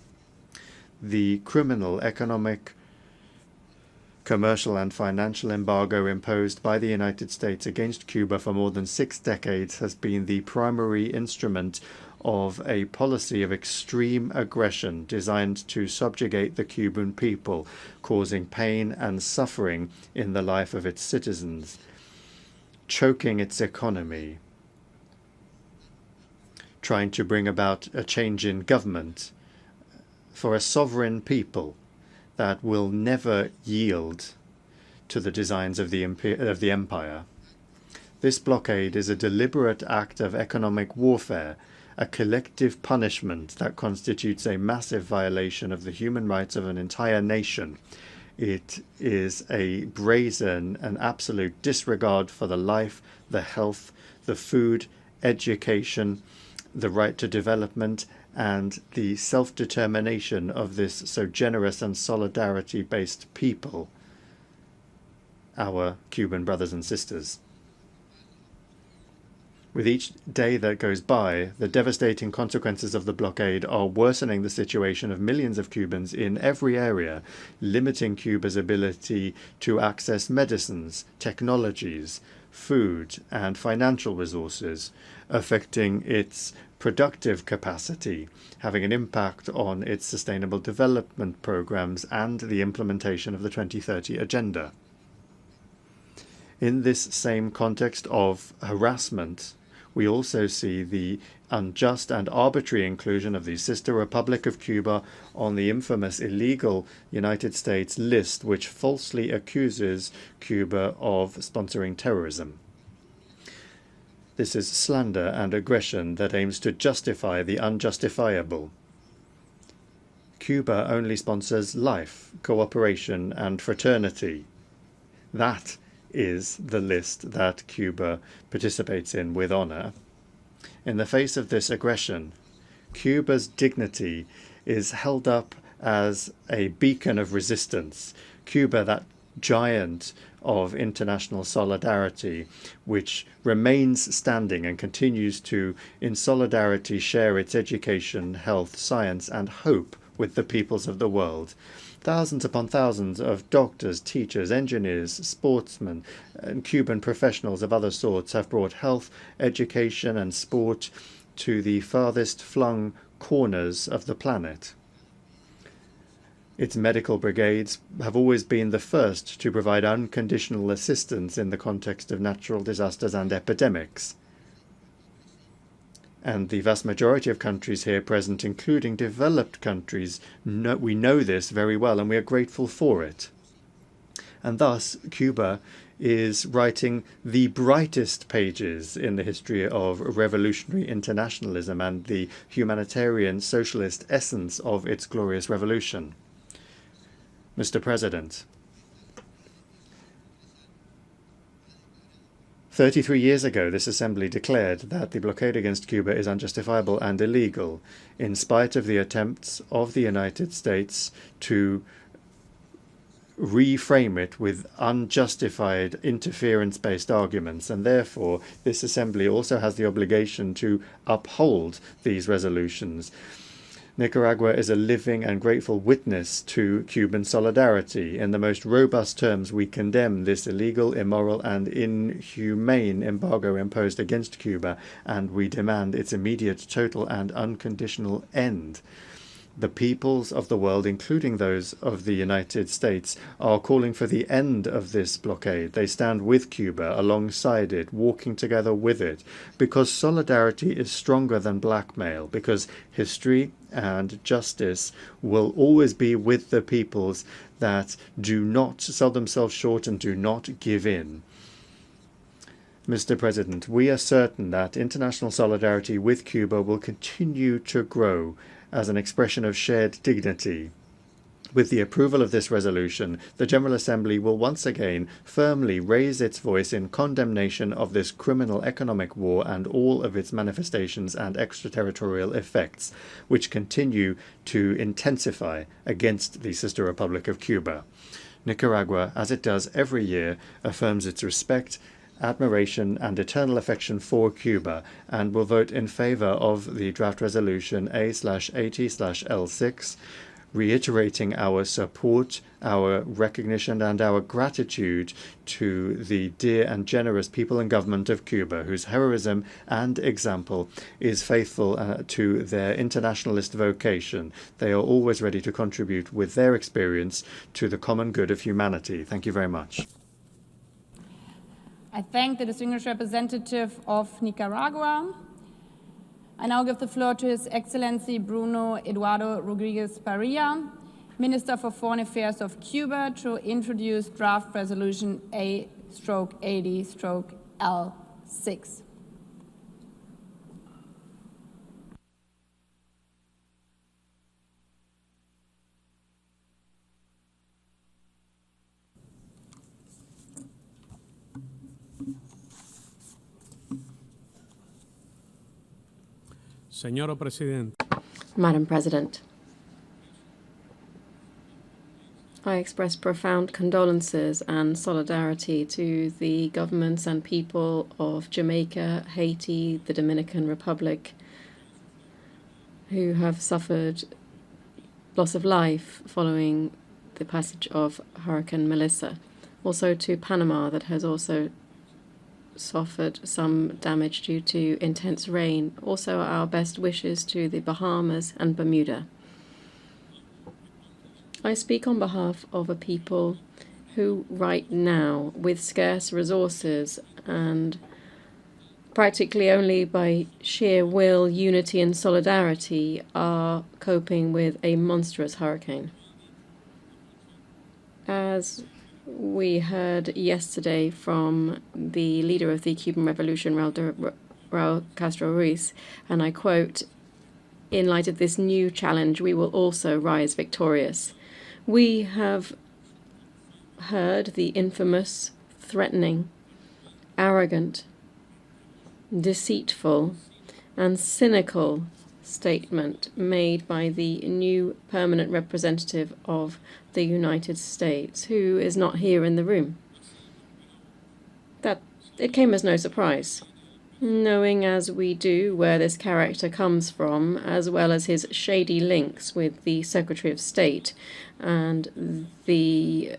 The criminal, economic, commercial and financial embargo imposed by the United States against Cuba for more than 6 decades has been the primary instrument of a policy of extreme aggression designed to subjugate the Cuban people, causing pain and suffering in the life of its citizens, choking its economy, trying to bring about a change in government for a sovereign people that will never yield to the designs of the empire. This blockade is a deliberate act of economic warfare, a collective punishment that constitutes a massive violation of the human rights of an entire nation. It is a brazen and absolute disregard for the life, the health, the food, education, the right to development, and the self-determination of this so generous and solidarity-based people, our Cuban brothers and sisters. With each day that goes by, the devastating consequences of the blockade are worsening the situation of millions of Cubans in every area, limiting Cuba's ability to access medicines, technologies, food, and financial resources, affecting its productive capacity, having an impact on its sustainable development programs and the implementation of the 2030 Agenda. In this same context of harassment, we also see the unjust and arbitrary inclusion of the sister Republic of Cuba on the infamous illegal United States list, which falsely accuses Cuba of sponsoring terrorism. This is slander and aggression that aims to justify the unjustifiable. Cuba only sponsors life, cooperation, and fraternity. That is the list that Cuba participates in with honor. In the face of this aggression, Cuba's dignity is held up as a beacon of resistance. Cuba, that giant of international solidarity, which remains standing and continues to, in solidarity, share its education, health, science, and hope with the peoples of the world. Thousands upon thousands of doctors, teachers, engineers, sportsmen, and Cuban professionals of other sorts have brought health, education, and sport to the farthest flung corners of the planet. Its medical brigades have always been the first to provide unconditional assistance in the context of natural disasters and epidemics. And the vast majority of countries here present, including developed countries, we know this very well and we are grateful for it. And thus, Cuba is writing the brightest pages in the history of revolutionary internationalism and the humanitarian socialist essence of its glorious revolution. Mr. President, 33 years ago, this Assembly declared that the blockade against Cuba is unjustifiable and illegal, in spite of the attempts of the United States to reframe it with unjustified interference-based arguments, and therefore this Assembly also has the obligation to uphold these resolutions. Nicaragua is a living and grateful witness to Cuban solidarity. In the most robust terms, we condemn this illegal, immoral, and inhumane embargo imposed against Cuba, and we demand its immediate, total, and unconditional end. The peoples of the world, including those of the United States, are calling for the end of this blockade. They stand with Cuba, alongside it, walking together with it, because solidarity is stronger than blackmail, because history and justice will always be with the peoples that do not sell themselves short and do not give in. Mr. President, we are certain that international solidarity with Cuba will continue to grow as an expression of shared dignity. With the approval of this resolution, the General Assembly will once again firmly raise its voice in condemnation of this criminal economic war and all of its manifestations and extraterritorial effects, which continue to intensify against the sister republic of Cuba. Nicaragua, as it does every year, affirms its respect, admiration and eternal affection for Cuba, and will vote in favor of the draft resolution A/80/L6, reiterating our support, our recognition, and our gratitude to the dear and generous people and government of Cuba, whose heroism and example is faithful to their internationalist vocation. They are always ready to contribute with their experience to the common good of humanity. Thank you very much. I thank the distinguished representative of Nicaragua. I now give the floor to His Excellency Bruno Eduardo Rodriguez Parilla, Minister for Foreign Affairs of Cuba, to introduce draft resolution A/80/L6. Señora Presidenta. Madam President, I express profound condolences and solidarity to the governments and people of Jamaica, Haiti, the Dominican Republic, who have suffered loss of life following the passage of Hurricane Melissa. Also to Panama, that has also suffered some damage due to intense rain. Also our best wishes to the Bahamas and Bermuda. I speak on behalf of a people who right now, with scarce resources and practically only by sheer will, unity and solidarity, are coping with a monstrous hurricane. As we heard yesterday from the leader of the Cuban Revolution, Raul Castro Ruiz, and I quote, "In light of this new challenge, we will also rise victorious." We have heard the infamous, threatening, arrogant, deceitful, and cynical statement made by the new permanent representative of the United States, who is not here in the room. That it came as no surprise, knowing as we do where this character comes from, as well as his shady links with the Secretary of State and the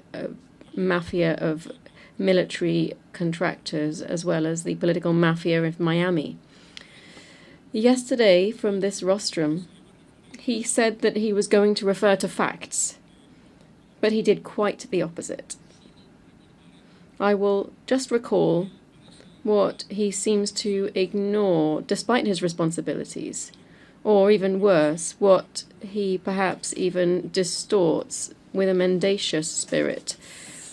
mafia of military contractors, as well as the political mafia of Miami. Yesterday, from this rostrum, he said that he was going to refer to facts, but he did quite the opposite. I will just recall what he seems to ignore despite his responsibilities, or even worse, what he perhaps even distorts with a mendacious spirit,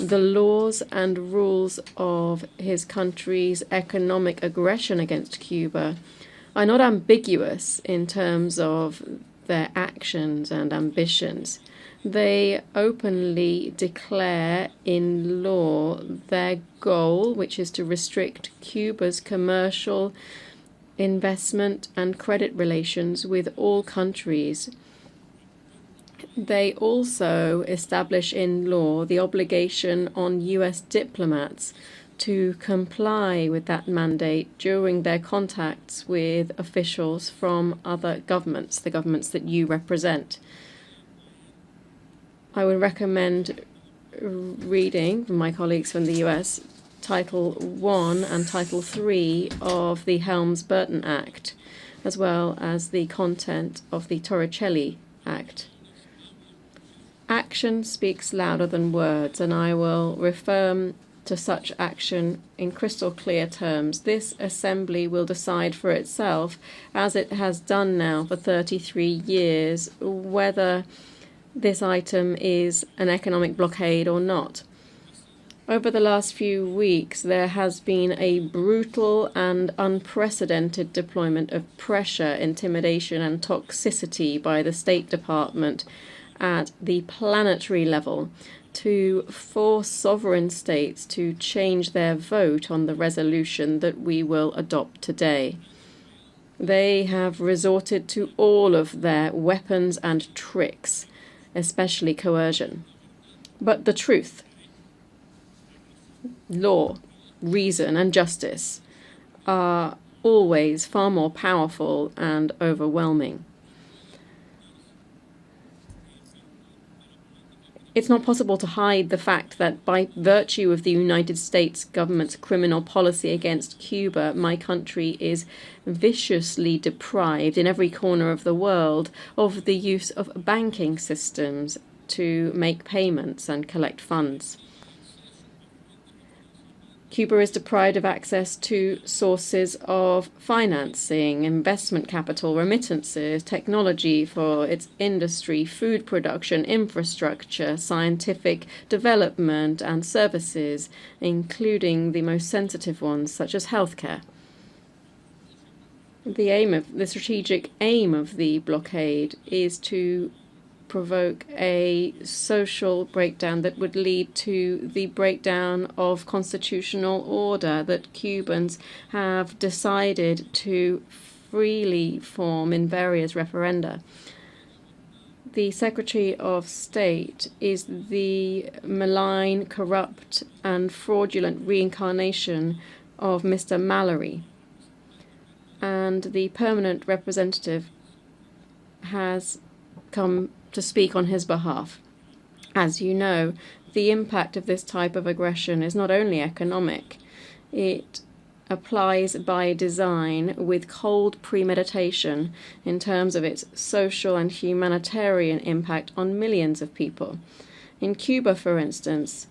the laws and rules of his country's economic aggression against Cuba are not ambiguous in terms of their actions and ambitions. They openly declare in law their goal, which is to restrict Cuba's commercial, investment and credit relations with all countries. They also establish in law the obligation on U.S. diplomats to comply with that mandate during their contacts with officials from other governments, the governments that you represent. I would recommend reading from my colleagues from the U.S. Title I and Title III of the Helms-Burton Act, as well as the content of the Torricelli Act. Action speaks louder than words, and I will refer to such action in crystal clear terms. This Assembly will decide for itself, as it has done now for 33 years, whether this item is an economic blockade or not. Over the last few weeks, there has been a brutal and unprecedented deployment of pressure, intimidation, and toxicity by the State Department at the planetary level to force sovereign states to change their vote on the resolution that we will adopt today. They have resorted to all of their weapons and tricks, especially coercion. But the truth, law, reason, and justice are always far more powerful and overwhelming. It's not possible to hide the fact that by virtue of the United States government's criminal policy against Cuba, my country is viciously deprived in every corner of the world of the use of banking systems to make payments and collect funds. Cuba is deprived of access to sources of financing, investment capital, remittances, technology for its industry, food production, infrastructure, scientific development, and services, including the most sensitive ones, such as healthcare. The strategic aim of the blockade is to provoke a social breakdown that would lead to the breakdown of constitutional order that Cubans have decided to freely form in various referenda. The Secretary of State is the malign, corrupt, and fraudulent reincarnation of Mr. Mallory, and the permanent representative has come to speak on his behalf. As you know, the impact of this type of aggression is not only economic. It applies by design with cold premeditation in terms of its social and humanitarian impact on millions of people. In Cuba, for instance,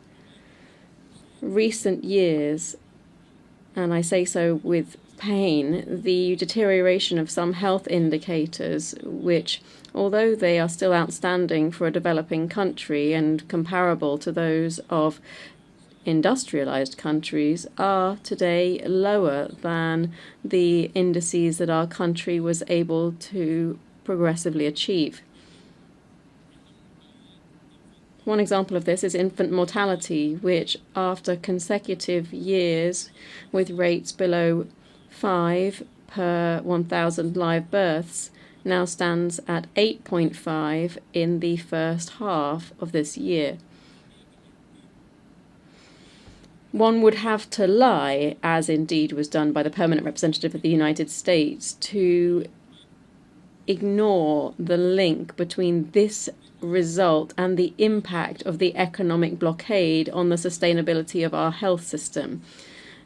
recent years, and I say so with pain, the deterioration of some health indicators, which, although they are still outstanding for a developing country and comparable to those of industrialized countries, are today lower than the indices that our country was able to progressively achieve. One example of this is infant mortality, which, after consecutive years with rates below 5 per 1,000 live births, now stands at 8.5 in the first half of this year. One would have to lie, as indeed was done by the permanent representative of the United States, to ignore the link between this result and the impact of the economic blockade on the sustainability of our health system,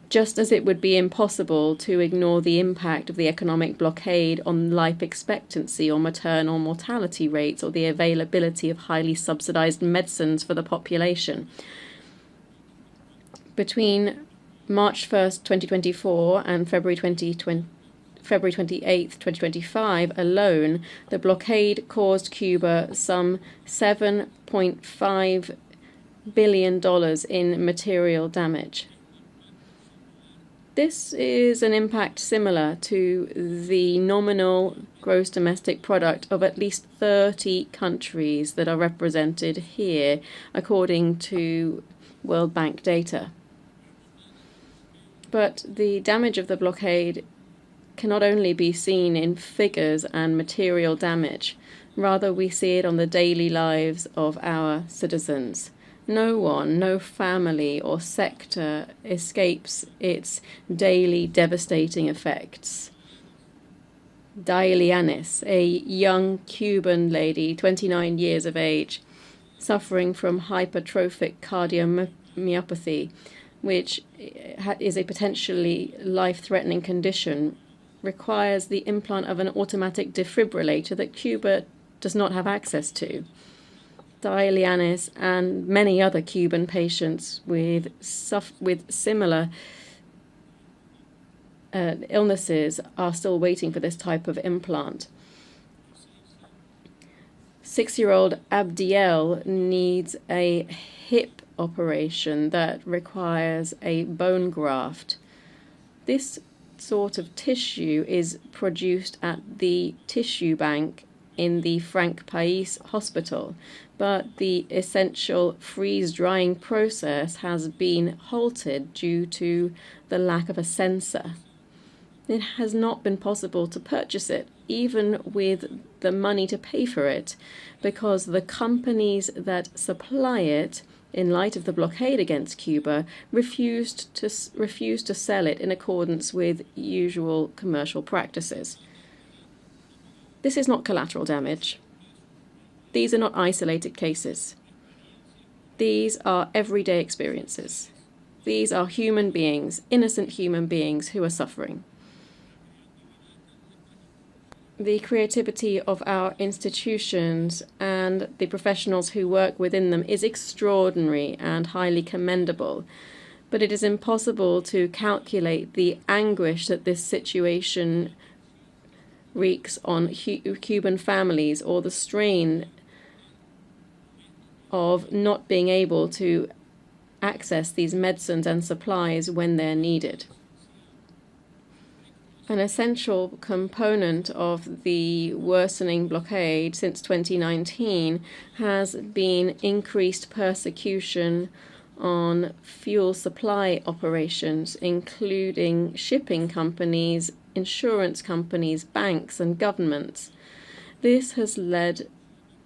just as it would be impossible to ignore the impact of the economic blockade on life expectancy or maternal mortality rates or the availability of highly subsidized medicines for the population. Between March 1st, 2024 and February 28th, 2025 alone, the blockade caused Cuba some $7.5 billion in material damage. This is an impact similar to the nominal gross domestic product of at least 30 countries that are represented here, according to World Bank data. But the damage of the blockade cannot only be seen in figures and material damage, rather we see it on the daily lives of our citizens. No one, no family or sector escapes its daily devastating effects. Dailianis, a young Cuban lady, 29 years of age, suffering from hypertrophic cardiomyopathy, which is a potentially life-threatening condition, requires the implant of an automatic defibrillator that Cuba does not have access to. Dailianis and many other Cuban patients with similar illnesses are still waiting for this type of implant. 6-year-old Abdiel needs a hip operation that requires a bone graft. This sort of tissue is produced at the tissue bank in the Frank Pais hospital, but the essential freeze-drying process has been halted due to the lack of a sensor. It has not been possible to purchase it, even with the money to pay for it, because the companies that supply it, in light of the blockade against Cuba, refused to sell it in accordance with usual commercial practices. This is not collateral damage. These are not isolated cases. These are everyday experiences. These are human beings, innocent human beings, who are suffering. The creativity of our institutions and the professionals who work within them is extraordinary and highly commendable, but it is impossible to calculate the anguish that this situation wreaks on Cuban families, or the strain of not being able to access these medicines and supplies when they're needed. An essential component of the worsening blockade since 2019 has been increased persecution on fuel supply operations, including shipping companies, insurance companies, banks, and governments. This has led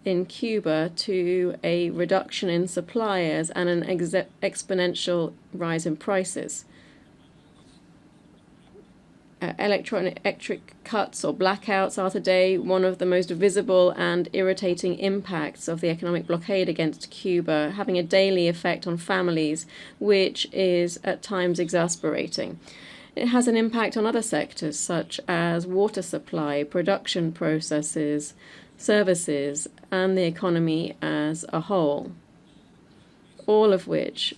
in Cuba to a reduction in suppliers and an exponential rise in prices. Electric cuts or blackouts are today one of the most visible and irritating impacts of the economic blockade against Cuba, having a daily effect on families, which is at times exasperating. It has an impact on other sectors such as water supply, production processes, services, and the economy as a whole, all of which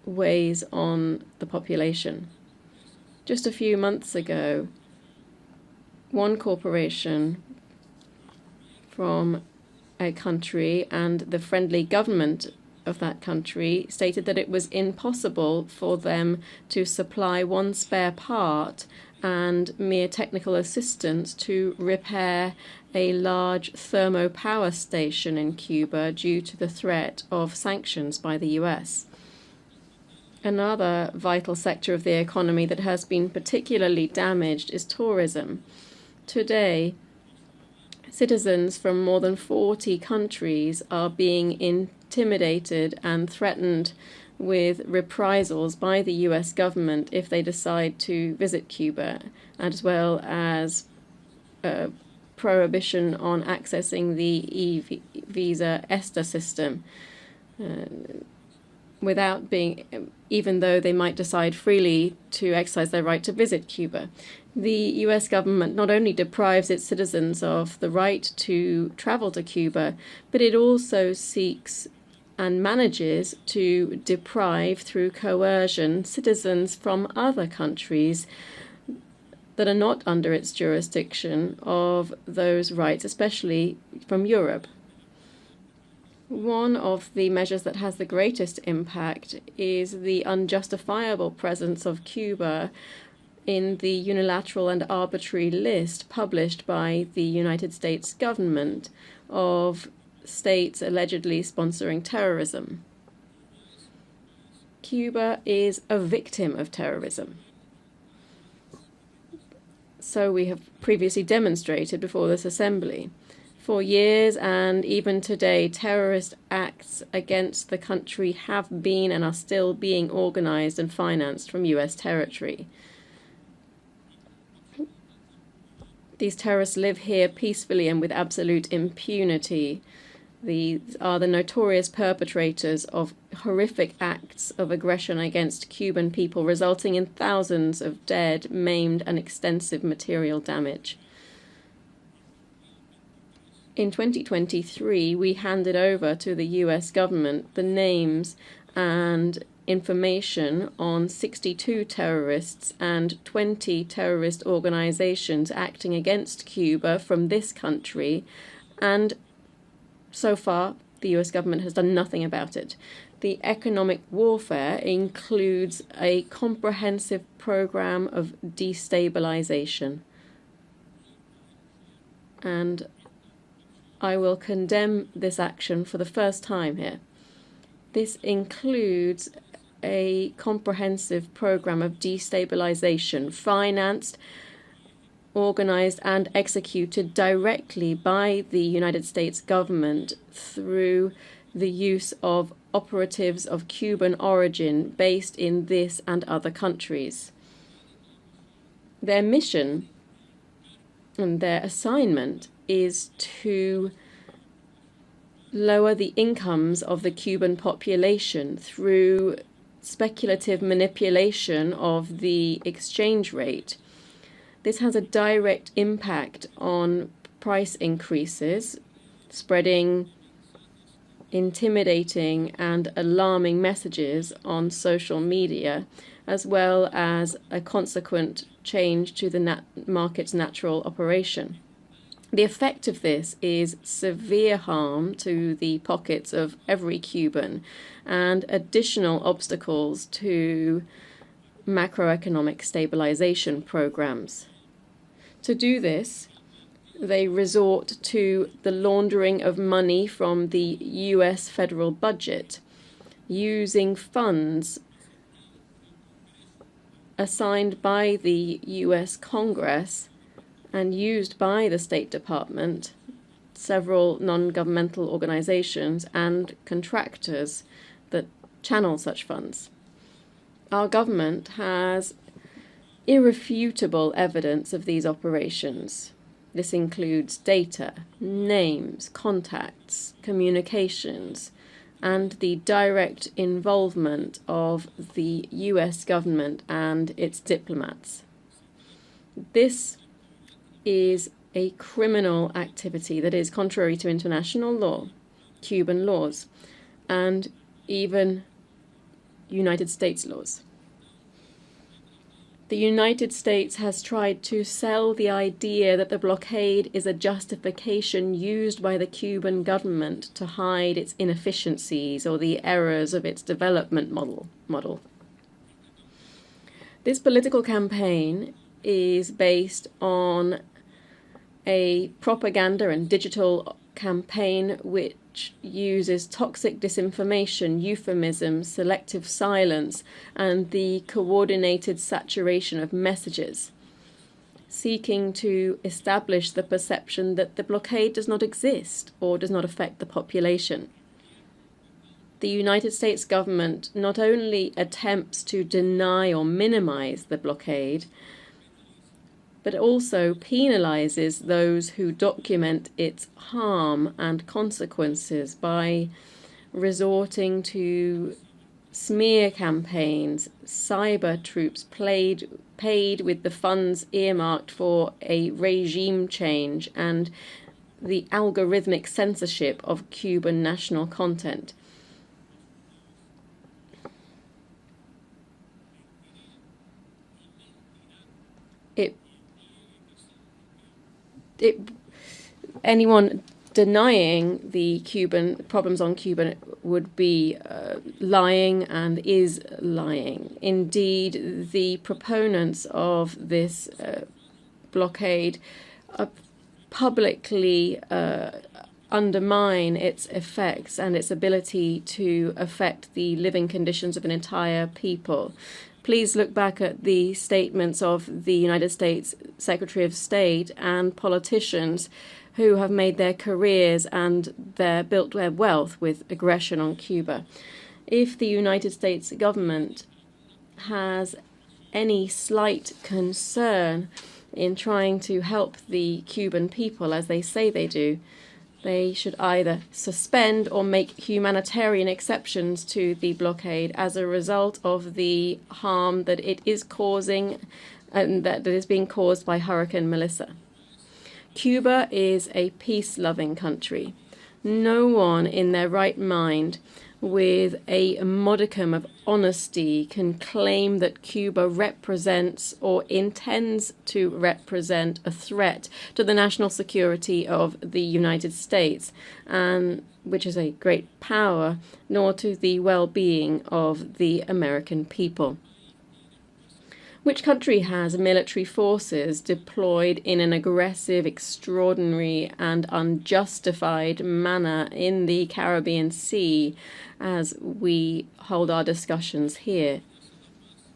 weighs on the population. Just a few months ago, one corporation from a country and the friendly government of that country stated that it was impossible for them to supply one spare part and mere technical assistance to repair a large thermo power station in Cuba due to the threat of sanctions by the U.S. Another vital sector of the economy that has been particularly damaged is tourism. Today, citizens from more than 40 countries are being intimidated and threatened with reprisals by the U.S. government if they decide to visit Cuba, as well as prohibition on accessing the e-visa ESTA system, even though they might decide freely to exercise their right to visit Cuba. The U.S. government not only deprives its citizens of the right to travel to Cuba, but it also seeks and manages to deprive, through coercion, citizens from other countries that are not under its jurisdiction of those rights, especially from Europe. One of the measures that has the greatest impact is the unjustifiable presence of Cuba in the unilateral and arbitrary list published by the United States government of states allegedly sponsoring terrorism. Cuba is a victim of terrorism. So we have previously demonstrated before this assembly. For years and even today, terrorist acts against the country have been and are still being organized and financed from U.S. territory. These terrorists live here peacefully and with absolute impunity. These are the notorious perpetrators of horrific acts of aggression against Cuban people, resulting in thousands of dead, maimed, and extensive material damage. In 2023, we handed over to the U.S. government the names and information on 62 terrorists and 20 terrorist organizations acting against Cuba from this country, and so far, the U.S. government has done nothing about it. The economic warfare includes a comprehensive program of destabilization. And I will condemn this action for the first time here. This includes a comprehensive program of destabilization financed, organized and executed directly by the United States government through the use of operatives of Cuban origin based in this and other countries. Their mission and their assignment is to lower the incomes of the Cuban population through speculative manipulation of the exchange rate. This has a direct impact on price increases, spreading intimidating and alarming messages on social media, as well as a consequent change to the market's natural operation. The effect of this is severe harm to the pockets of every Cuban and additional obstacles to macroeconomic stabilization programs. To do this, they resort to the laundering of money from the U.S. federal budget, using funds assigned by the U.S. Congress and used by the State Department, several non-governmental organizations, and contractors that channel such funds. Our government has irrefutable evidence of these operations. This includes data, names, contacts, communications, and the direct involvement of the U.S. government and its diplomats. This is a criminal activity that is contrary to international law, Cuban laws, and even United States laws. The United States has tried to sell the idea that the blockade is a justification used by the Cuban government to hide its inefficiencies or the errors of its development model. This political campaign is based on a propaganda and digital campaign which uses toxic disinformation, euphemisms, selective silence, and the coordinated saturation of messages, seeking to establish the perception that the blockade does not exist or does not affect the population. The United States government not only attempts to deny or minimize the blockade, but also penalizes those who document its harm and consequences by resorting to smear campaigns, cyber troops paid with the funds earmarked for a regime change, and the algorithmic censorship of Cuban national content. Anyone denying the Cuban problems on Cuba would be lying and is lying. Indeed, the proponents of this blockade publicly undermine its effects and its ability to affect the living conditions of an entire people. Please look back at the statements of the United States Secretary of State and politicians who have made their careers and built their wealth with aggression on Cuba. If the United States government has any slight concern in trying to help the Cuban people, as they say they do, they should either suspend or make humanitarian exceptions to the blockade as a result of the harm that it is causing and that is being caused by Hurricane Melissa. Cuba is a peace-loving country. No one in their right mind with a modicum of honesty can claim that Cuba represents or intends to represent a threat to the national security of the United States, and which is a great power, nor to the well-being of the American people. Which country has military forces deployed in an aggressive, extraordinary, and unjustified manner in the Caribbean Sea as we hold our discussions here?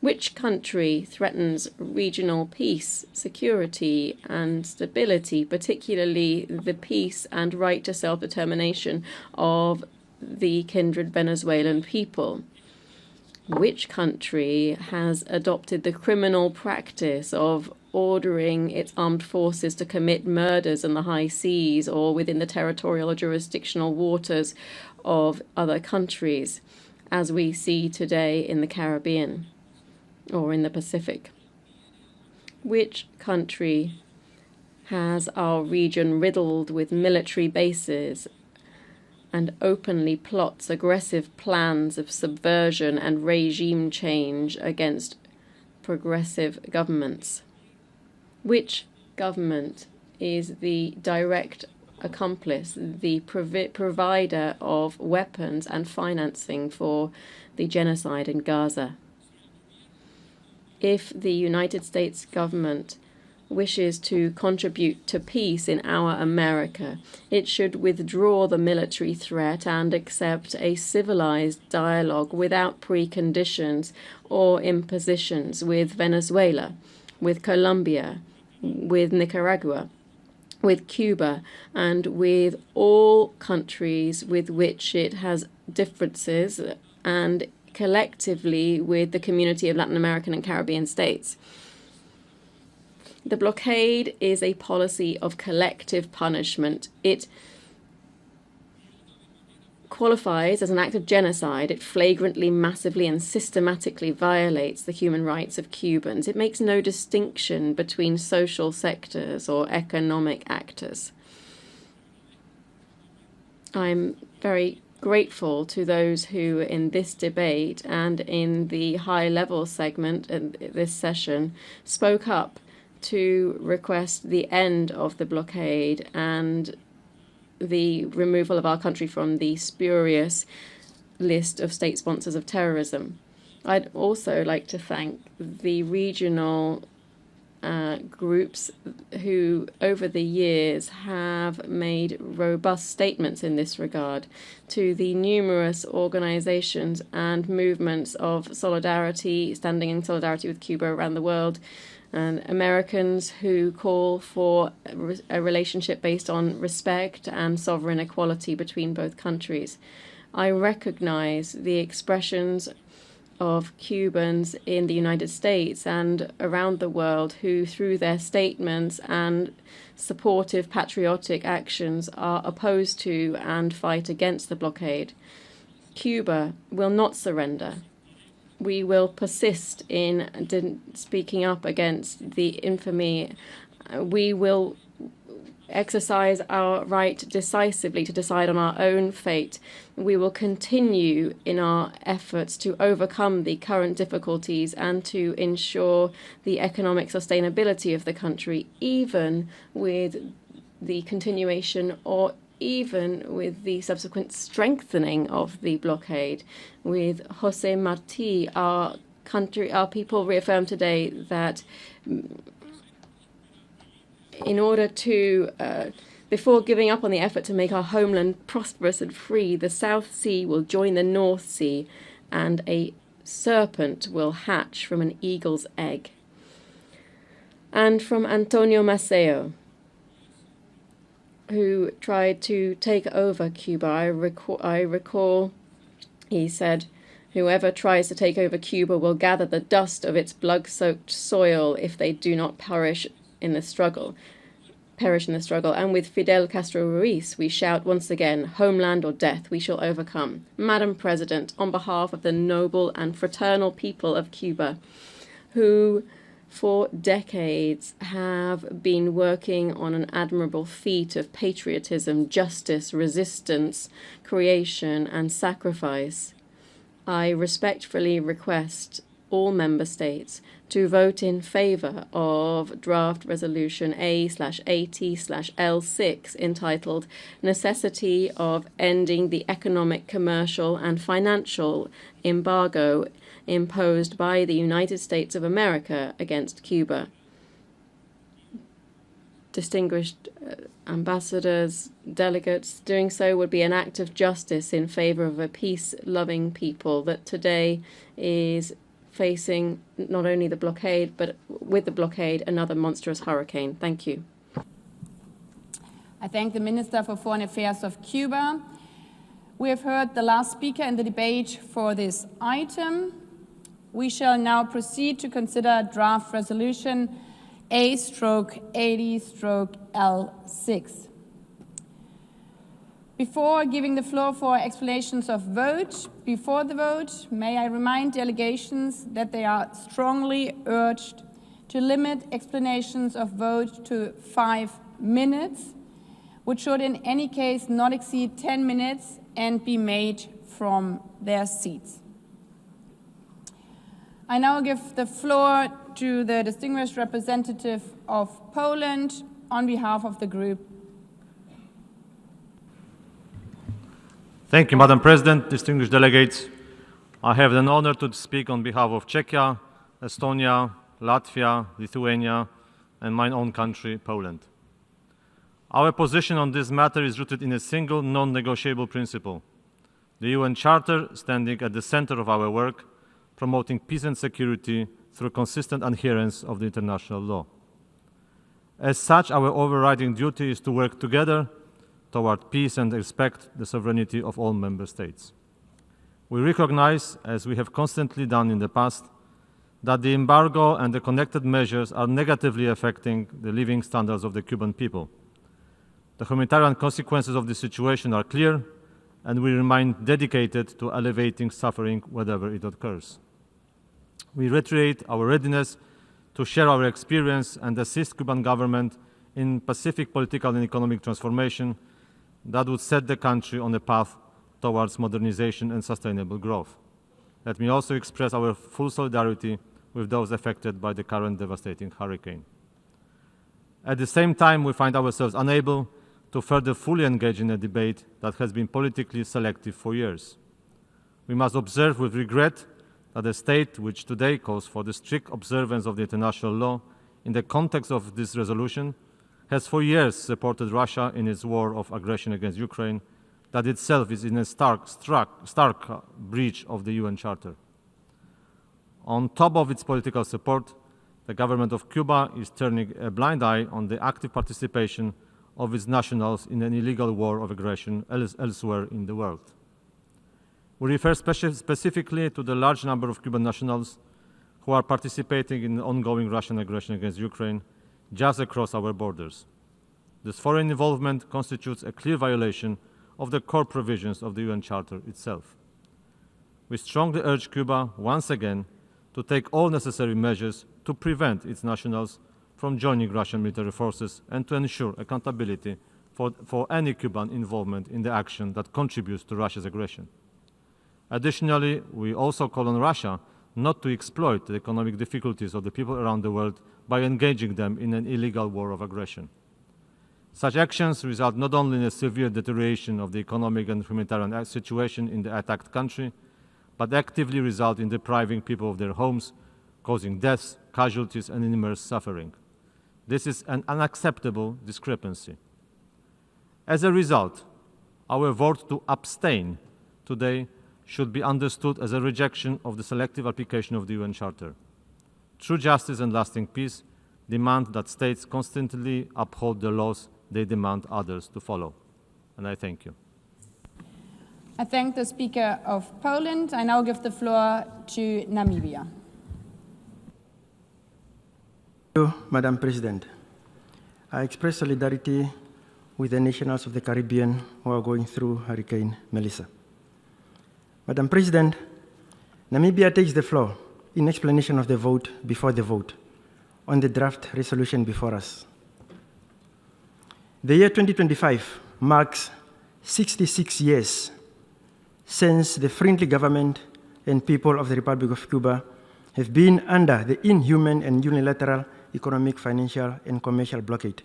Which country threatens regional peace, security, and stability, particularly the peace and right to self-determination of the kindred Venezuelan people? Which country has adopted the criminal practice of ordering its armed forces to commit murders in the high seas or within the territorial or jurisdictional waters of other countries, as we see today in the Caribbean or in the Pacific? Which country has our region riddled with military bases and openly plots aggressive plans of subversion and regime change against progressive governments? Which government is the direct accomplice, the provider of weapons and financing for the genocide in Gaza? If the United States government wishes to contribute to peace in our America, it should withdraw the military threat and accept a civilized dialogue without preconditions or impositions with Venezuela, with Colombia, with Nicaragua, with Cuba, and with all countries with which it has differences, and collectively with the community of Latin American and Caribbean states. The blockade is a policy of collective punishment. It qualifies as an act of genocide. It flagrantly, massively, and systematically violates the human rights of Cubans. It makes no distinction between social sectors or economic actors. I'm very grateful to those who in this debate and in the high-level segment in this session spoke up to request the end of the blockade and the removal of our country from the spurious list of state sponsors of terrorism. I'd also like to thank the regional groups who over the years have made robust statements in this regard, to the numerous organizations and movements of solidarity, standing in solidarity with Cuba around the world, and Americans who call for a relationship based on respect and sovereign equality between both countries. I recognize the expressions of Cubans in the United States and around the world who, through their statements and supportive patriotic actions, are opposed to and fight against the blockade. Cuba will not surrender. We will persist in speaking up against the infamy. We will exercise our right decisively to decide on our own fate. We will continue in our efforts to overcome the current difficulties and to ensure the economic sustainability of the country, even with the continuation or even with the subsequent strengthening of the blockade. With Jose Marti, our people reaffirmed today that in order to, before giving up on the effort to make our homeland prosperous and free, the South Sea will join the North Sea and a serpent will hatch from an eagle's egg. And from Antonio Maceo, who tried to take over Cuba. I recall he said, "Whoever tries to take over Cuba will gather the dust of its blood-soaked soil if they do not perish in the struggle. And with Fidel Castro Ruiz, we shout once again, homeland or death, we shall overcome." Madam President, on behalf of the noble and fraternal people of Cuba, who for decades have been working on an admirable feat of patriotism, justice, resistance, creation, and sacrifice, I respectfully request all member states to vote in favour of draft resolution A/AT/L6 entitled Necessity of Ending the Economic, Commercial and Financial Embargo imposed by the United States of America against Cuba. Distinguished ambassadors, delegates, doing so would be an act of justice in favour of a peace-loving people that today is facing not only the blockade, but with the blockade, another monstrous hurricane. Thank you. I thank the Minister for Foreign Affairs of Cuba. We have heard the last speaker in the debate for this item. We shall now proceed to consider draft resolution A/80/L6. Before giving the floor for explanations of vote, before the vote, may I remind delegations that they are strongly urged to limit explanations of vote to 5 minutes, which should in any case not exceed 10 minutes and be made from their seats. I now give the floor to the distinguished representative of Poland on behalf of the group. Thank you, Madam President, distinguished delegates. I have the honor to speak on behalf of Czechia, Estonia, Latvia, Lithuania, and my own country, Poland. Our position on this matter is rooted in a single non-negotiable principle: the UN Charter standing at the center of our work, promoting peace and security through consistent adherence of the international law. As such, our overriding duty is to work together toward peace and respect the sovereignty of all member states. We recognize, as we have constantly done in the past, that the embargo and the connected measures are negatively affecting the living standards of the Cuban people. The humanitarian consequences of this situation are clear, and we remain dedicated to alleviating suffering wherever it occurs. We reiterate our readiness to share our experience and assist Cuban government in Pacific political and economic transformation that would set the country on a path towards modernization and sustainable growth. Let me also express our full solidarity with those affected by the current devastating hurricane. At the same time, we find ourselves unable to further fully engage in a debate that has been politically selective for years. We must observe with regret that a state which today calls for the strict observance of the international law in the context of this resolution has for years supported Russia in its war of aggression against Ukraine, that itself is in a stark breach of the UN Charter. On top of its political support, the government of Cuba is turning a blind eye on the active participation of its nationals in an illegal war of aggression elsewhere in the world. We refer specifically to the large number of Cuban nationals who are participating in the ongoing Russian aggression against Ukraine just across our borders. This foreign involvement constitutes a clear violation of the core provisions of the UN Charter itself. We strongly urge Cuba, once again, to take all necessary measures to prevent its nationals from joining Russian military forces and to ensure accountability for any Cuban involvement in the action that contributes to Russia's aggression. Additionally, we also call on Russia not to exploit the economic difficulties of the people around the world by engaging them in an illegal war of aggression. Such actions result not only in a severe deterioration of the economic and humanitarian situation in the attacked country, but actively result in depriving people of their homes, causing deaths, casualties, and immense suffering. This is an unacceptable discrepancy. As a result, our vote to abstain today should be understood as a rejection of the selective application of the UN Charter. True justice and lasting peace demand that states constantly uphold the laws they demand others to follow. And I thank you. I thank the Speaker of Poland. I now give the floor to Namibia. Thank you, Madam President. I express solidarity with the nationals of the Caribbean who are going through Hurricane Melissa. Madam President, Namibia takes the floor in explanation of the vote before the vote on the draft resolution before us. The year 2025 marks 66 years since the friendly government and people of the Republic of Cuba have been under the inhuman and unilateral economic, financial, and commercial blockade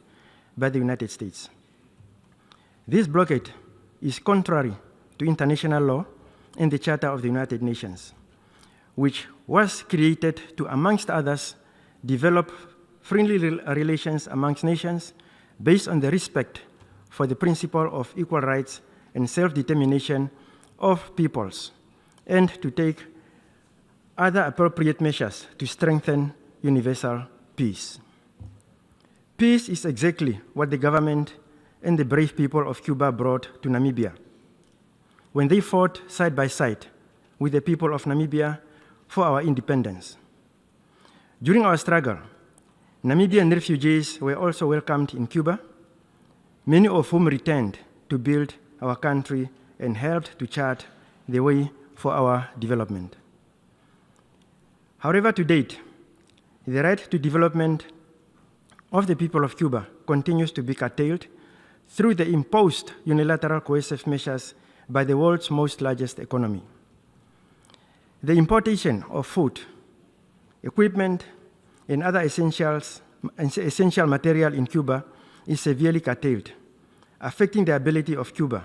by the United States. This blockade is contrary to international law and the Charter of the United Nations, which was created to, amongst others, develop friendly relations amongst nations based on the respect for the principle of equal rights and self-determination of peoples, and to take other appropriate measures to strengthen universal peace. Peace is exactly what the government and the brave people of Cuba brought to Namibia when they fought side by side with the people of Namibia for our independence. During our struggle, Namibian refugees were also welcomed in Cuba, many of whom returned to build our country and helped to chart the way for our development. However, to date, the right to development of the people of Cuba continues to be curtailed through the imposed unilateral coercive measures by the world's largest economy. The importation of food, equipment, and other essential material in Cuba is severely curtailed, affecting the ability of Cuba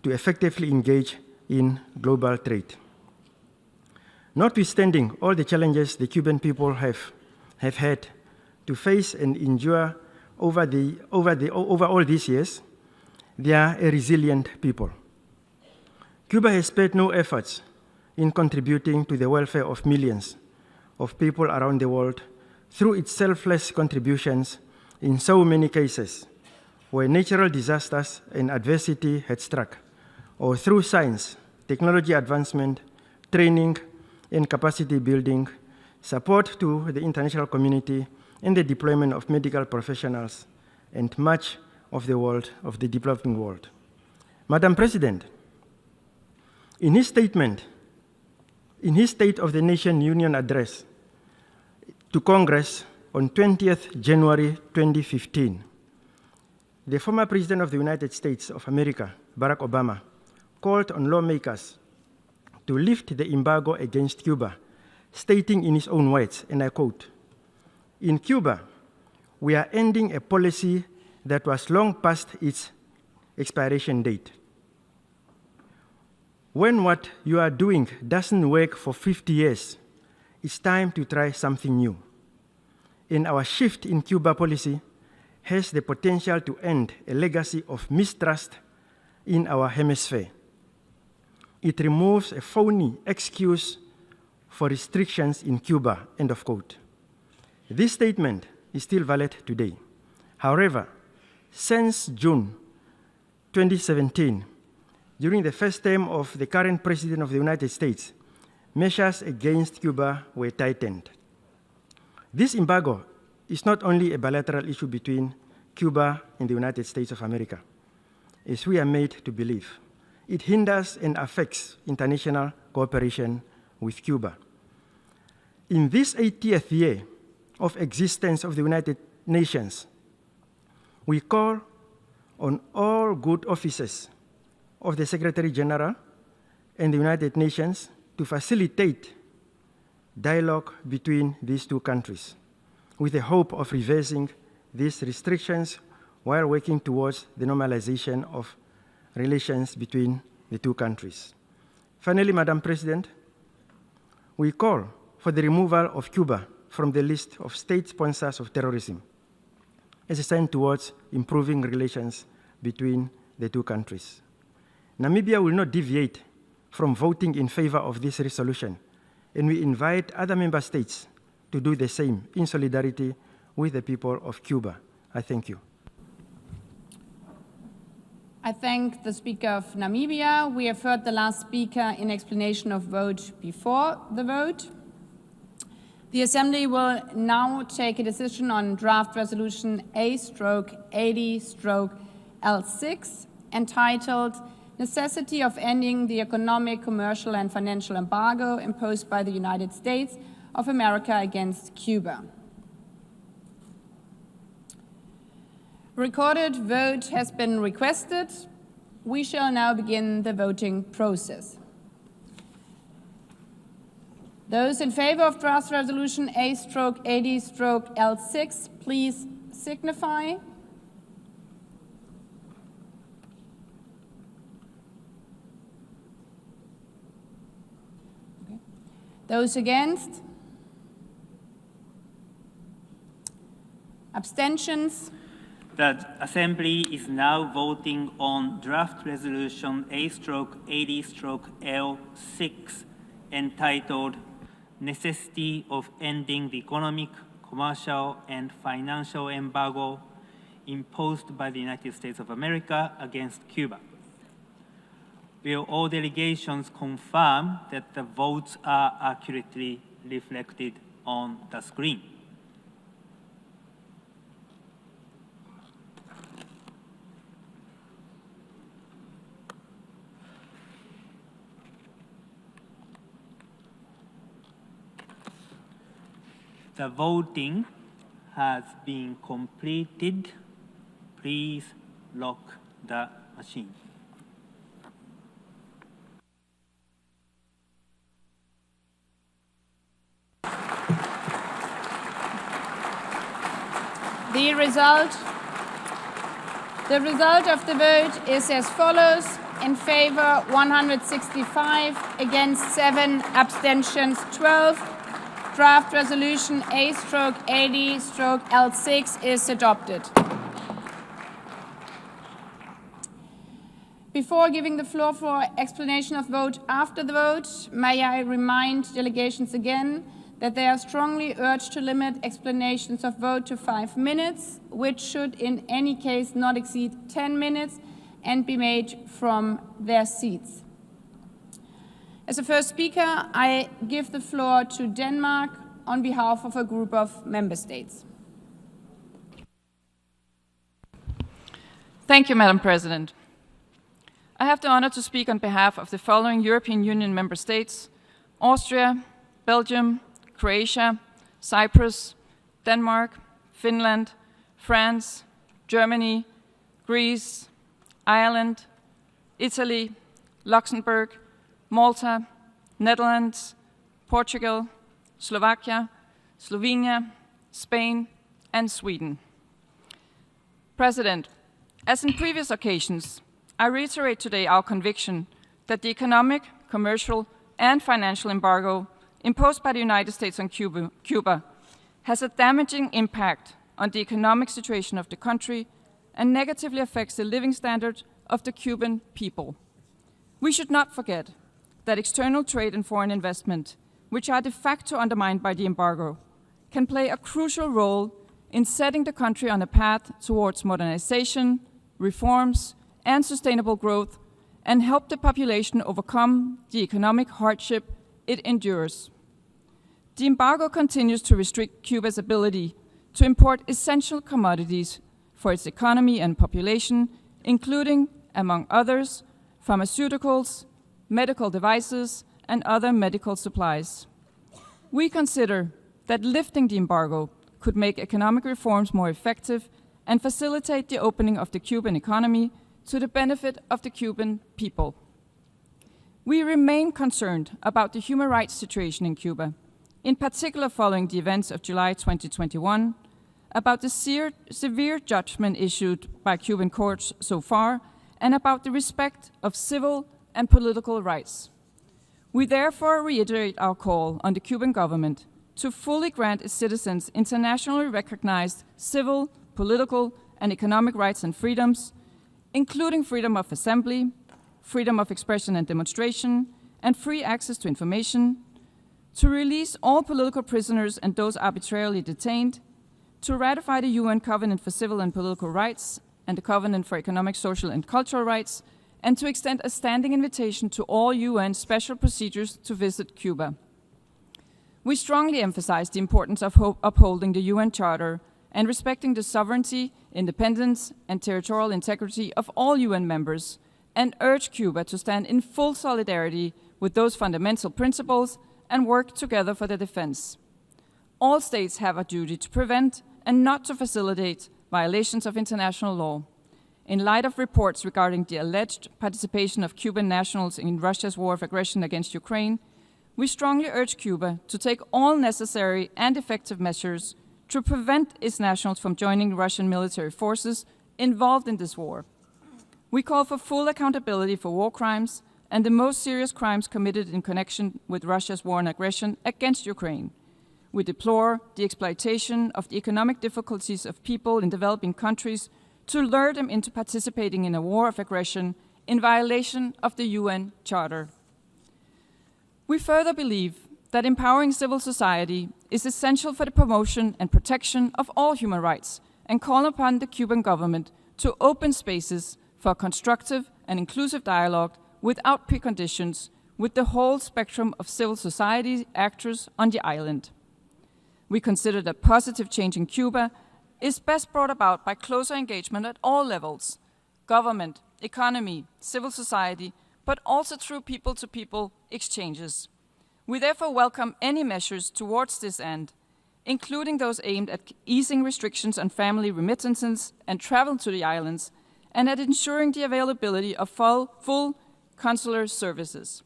to effectively engage in global trade. Notwithstanding all the challenges the Cuban people have had to face and endure over all these years, they are a resilient people. Cuba has spared no efforts in contributing to the welfare of millions of people around the world through its selfless contributions in so many cases where natural disasters and adversity had struck, or through science, technology advancement, training, and capacity building, support to the international community, and the deployment of medical professionals, and much of the developing world. Madam President, in his State of the Nation Union address to Congress on 20th January 2015, the former President of the United States of America, Barack Obama, called on lawmakers to lift the embargo against Cuba, stating in his own words, and I quote, "In Cuba, we are ending a policy that was long past its expiration date. When what you are doing doesn't work for 50 years, it's time to try something new. And our shift in Cuba policy has the potential to end a legacy of mistrust in our hemisphere. It removes a phony excuse for restrictions in Cuba," end of quote. This statement is still valid today. However, since June 2017, during the first term of the current President of the United States, measures against Cuba were tightened. This embargo is not only a bilateral issue between Cuba and the United States of America, as we are made to believe. It hinders and affects international cooperation with Cuba. In this 80th year of existence of the United Nations, we call on all good officers of the Secretary General and the United Nations to facilitate dialogue between these two countries with the hope of reversing these restrictions while working towards the normalization of relations between the two countries. Finally, Madam President, we call for the removal of Cuba from the list of state sponsors of terrorism as a sign towards improving relations between the two countries. Namibia will not deviate from voting in favor of this resolution, and we invite other member states to do the same in solidarity with the people of Cuba. I thank you. I thank the Speaker of Namibia. We have heard the last speaker in explanation of vote before the vote. The Assembly will now take a decision on draft resolution A/80/L6 entitled Necessity of Ending the Economic, Commercial and Financial Embargo imposed by the United States of America against Cuba. Recorded vote has been requested. We shall now begin the voting process. Those in favor of draft resolution A/80/L6, please signify. Okay. Those against? Abstentions? The Assembly is now voting on draft resolution A/80/L6 entitled Necessity of Ending the Economic, Commercial and Financial Embargo imposed by the United States of America against Cuba. Will all delegations confirm that the votes are accurately reflected on the screen? The voting has been completed. Please lock the machine. The result of the vote is as follows. In favor, 165, against 7, abstentions 12. Draft resolution A/80/L6 is adopted. Before giving the floor for explanation of vote after the vote, may I remind delegations again that they are strongly urged to limit explanations of vote to 5 minutes, which should in any case not exceed 10 minutes and be made from their seats. As a first speaker, I give the floor to Denmark on behalf of a group of member states. Thank you, Madam President. I have the honor to speak on behalf of the following European Union member states: Austria, Belgium, Croatia, Cyprus, Denmark, Finland, France, Germany, Greece, Ireland, Italy, Luxembourg, Malta, Netherlands, Portugal, Slovakia, Slovenia, Spain, and Sweden. President, as in previous occasions, I reiterate today our conviction that the economic, commercial, and financial embargo imposed by the United States on Cuba has a damaging impact on the economic situation of the country and negatively affects the living standard of the Cuban people. We should not forget that external trade and foreign investment, which are de facto undermined by the embargo, can play a crucial role in setting the country on a path towards modernization, reforms, and sustainable growth, and help the population overcome the economic hardship it endures. The embargo continues to restrict Cuba's ability to import essential commodities for its economy and population, including, among others, pharmaceuticals, medical devices, and other medical supplies. We consider that lifting the embargo could make economic reforms more effective and facilitate the opening of the Cuban economy to the benefit of the Cuban people. We remain concerned about the human rights situation in Cuba, in particular following the events of July 2021, about the severe judgment issued by Cuban courts so far, and about the respect of civil and political rights. We therefore reiterate our call on the Cuban government to fully grant its citizens internationally recognized civil, political, and economic rights and freedoms, including freedom of assembly, freedom of expression and demonstration, and free access to information, to release all political prisoners and those arbitrarily detained, to ratify the UN Covenant for Civil and Political Rights and the Covenant for Economic, Social, and Cultural Rights, and to extend a standing invitation to all UN special procedures to visit Cuba. We strongly emphasize the importance of upholding the UN Charter and respecting the sovereignty, independence, and territorial integrity of all UN members, and urge Cuba to stand in full solidarity with those fundamental principles and work together for their defense. All states have a duty to prevent and not to facilitate violations of international law. In light of reports regarding the alleged participation of Cuban nationals in Russia's war of aggression against Ukraine, we strongly urge Cuba to take all necessary and effective measures to prevent its nationals from joining Russian military forces involved in this war. We call for full accountability for war crimes and the most serious crimes committed in connection with Russia's war and aggression against Ukraine. We deplore the exploitation of the economic difficulties of people in developing countries to lure them into participating in a war of aggression in violation of the UN Charter. We further believe that empowering civil society is essential for the promotion and protection of all human rights, and call upon the Cuban government to open spaces for constructive and inclusive dialogue without preconditions with the whole spectrum of civil society actors on the island. We consider that positive change in Cuba is best brought about by closer engagement at all levels: government, economy, civil society, but also through people-to-people exchanges. We therefore welcome any measures towards this end, including those aimed at easing restrictions on family remittances and travel to the islands, and at ensuring the availability of full consular services.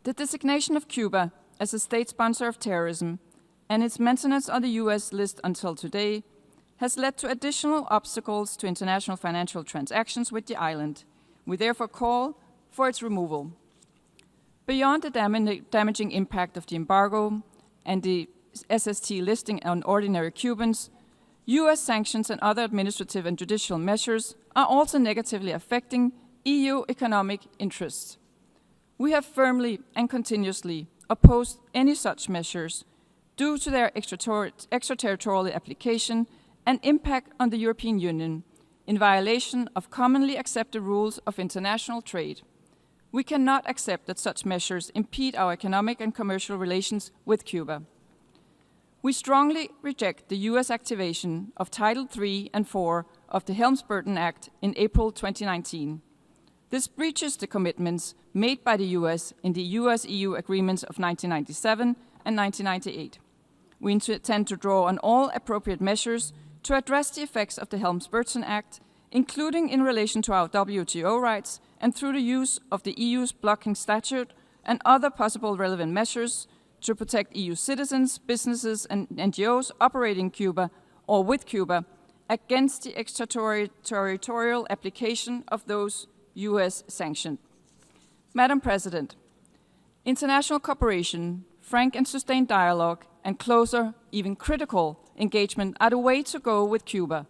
The designation of Cuba as a state sponsor of terrorism and its maintenance on the US list until today has led to additional obstacles to international financial transactions with the island. We therefore call for its removal. Beyond the damaging impact of the embargo and the SST listing on ordinary Cubans, US sanctions and other administrative and judicial measures are also negatively affecting EU economic interests. We have firmly and continuously opposed any such measures due to their extraterritorial application and impact on the European Union in violation of commonly accepted rules of international trade. We cannot accept that such measures impede our economic and commercial relations with Cuba. We strongly reject the US activation of Title III and IV of the Helms-Burton Act in April 2019. This breaches the commitments made by the US in the US-EU agreements of 1997 and 1998. We intend to draw on all appropriate measures to address the effects of the Helms-Burton Act, including in relation to our WTO rights and through the use of the EU's blocking statute and other possible relevant measures to protect EU citizens, businesses, and NGOs operating in Cuba or with Cuba against the extraterritorial application of those US sanctions. Madam President, international cooperation, frank and sustained dialogue, and closer, even critical, engagement are the way to go with Cuba.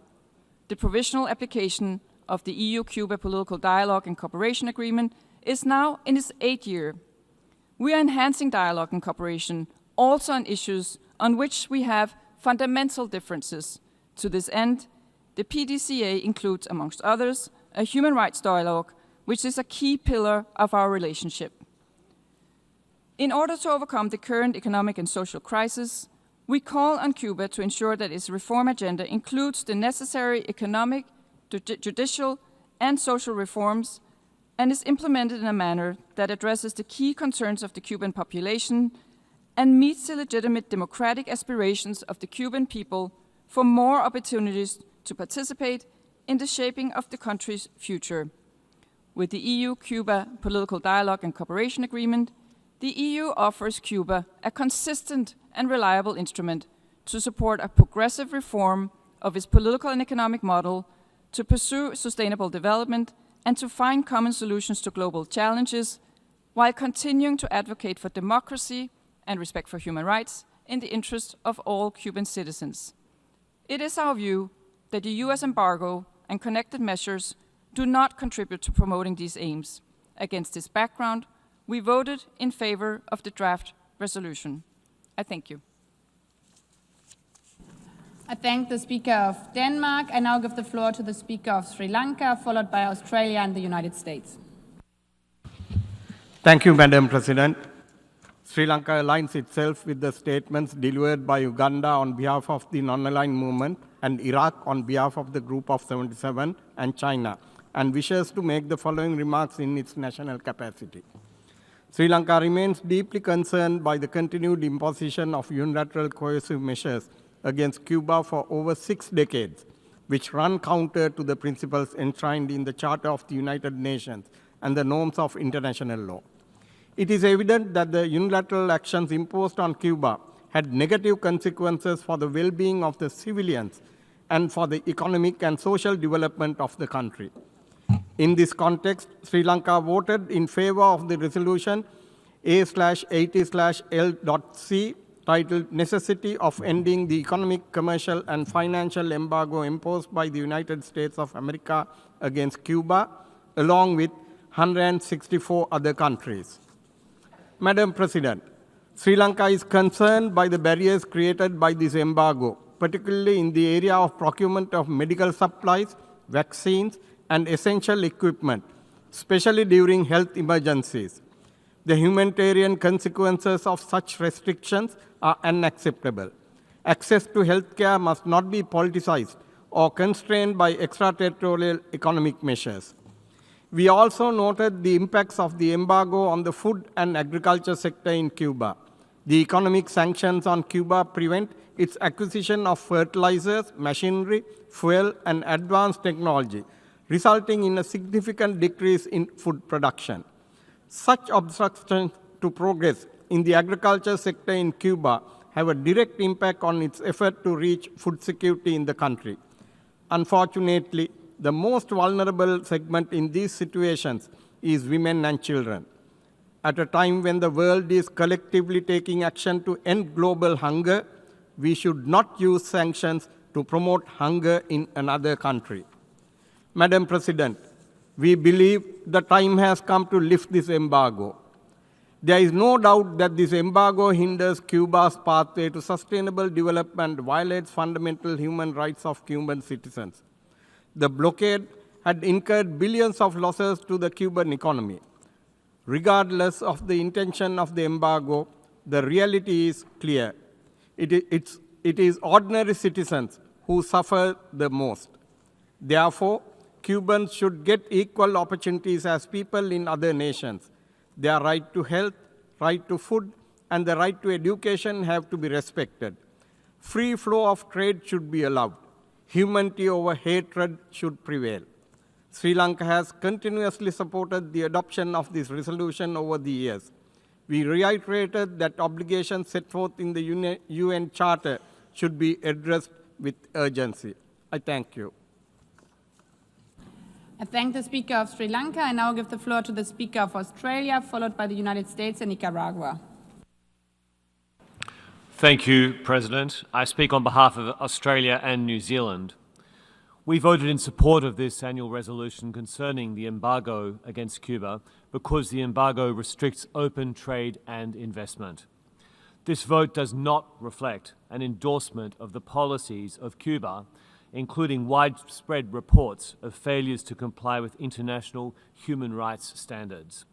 The provisional application of the EU-Cuba Political Dialogue and Cooperation Agreement is now in its 8th year. We are enhancing dialogue and cooperation also on issues on which we have fundamental differences. To this end, the PDCA includes, amongst others, a human rights dialogue, which is a key pillar of our relationship. In order to overcome the current economic and social crisis, we call on Cuba to ensure that its reform agenda includes the necessary economic, judicial, and social reforms and is implemented in a manner that addresses the key concerns of the Cuban population and meets the legitimate democratic aspirations of the Cuban people for more opportunities to participate in the shaping of the country's future. With the EU-Cuba Political Dialogue and Cooperation Agreement, the EU offers Cuba a consistent and reliable instrument to support a progressive reform of its political and economic model, to pursue sustainable development, and to find common solutions to global challenges, while continuing to advocate for democracy and respect for human rights in the interest of all Cuban citizens. It is our view that the U.S. embargo and connected measures do not contribute to promoting these aims. Against this background, we voted in favor of the draft resolution. I thank you. I thank the Speaker of Denmark. I now give the floor to the Speaker of Sri Lanka, followed by Australia and the United States. Thank you, Madam President. Sri Lanka aligns itself with the statements delivered by Uganda on behalf of the non-aligned movement and Iraq on behalf of the Group of 77 and China, and wishes to make the following remarks in its national capacity. Sri Lanka remains deeply concerned by the continued imposition of unilateral coercive measures against Cuba for over 6 decades, which run counter to the principles enshrined in the Charter of the United Nations and the norms of international law. It is evident that the unilateral actions imposed on Cuba had negative consequences for the well-being of the civilians and for the economic and social development of the country. In this context, Sri Lanka voted in favor of the resolution A/80/L.C titled Necessity of Ending the Economic, Commercial, and Financial Embargo Imposed by the United States of America against Cuba, along with 164 other countries. Madam President, Sri Lanka is concerned by the barriers created by this embargo, particularly in the area of procurement of medical supplies, vaccines, and essential equipment, especially during health emergencies. The humanitarian consequences of such restrictions are unacceptable. Access to health care must not be politicized or constrained by extraterritorial economic measures. We also noted the impacts of the embargo on the food and agriculture sector in Cuba. The economic sanctions on Cuba prevent its acquisition of fertilizers, machinery, fuel, and advanced technology, resulting in a significant decrease in food production. Such obstructions to progress in the agriculture sector in Cuba have a direct impact on its effort to reach food security in the country. Unfortunately, the most vulnerable segment in these situations is women and children. At a time when the world is collectively taking action to end global hunger, we should not use sanctions to promote hunger in another country. Madam President, we believe the time has come to lift this embargo. There is no doubt that this embargo hinders Cuba's pathway to sustainable development, violates fundamental human rights of Cuban citizens. The blockade had incurred billions of losses to the Cuban economy. Regardless of the intention of the embargo, the reality is clear. It is ordinary citizens who suffer the most. Therefore, Cubans should get equal opportunities as people in other nations. Their right to health, right to food, and the right to education have to be respected. Free flow of trade should be allowed. Humanity over hatred should prevail. Sri Lanka has continuously supported the adoption of this resolution over the years. We reiterated that obligations set forth in the UN Charter should be addressed with urgency. I thank you. I thank the Speaker of Sri Lanka. I now give the floor to the Speaker of Australia, followed by the United States and Nicaragua. Thank you, President. I speak on behalf of Australia and New Zealand. We voted in support of this annual resolution concerning the embargo against Cuba because the embargo restricts open trade and investment. This vote does not reflect an endorsement of the policies of Cuba, including widespread reports of failures to comply with international human rights standards,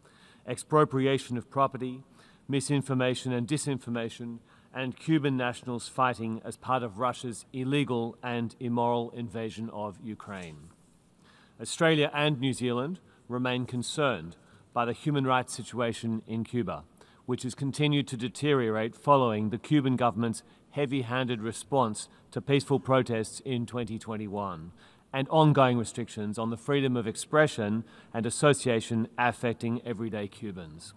expropriation of property, misinformation and disinformation, and Cuban nationals fighting as part of Russia's illegal and immoral invasion of Ukraine. Australia and New Zealand remain concerned by the human rights situation in Cuba, which has continued to deteriorate following the Cuban government's heavy-handed response to peaceful protests in 2021 and ongoing restrictions on the freedom of expression and association affecting everyday Cubans.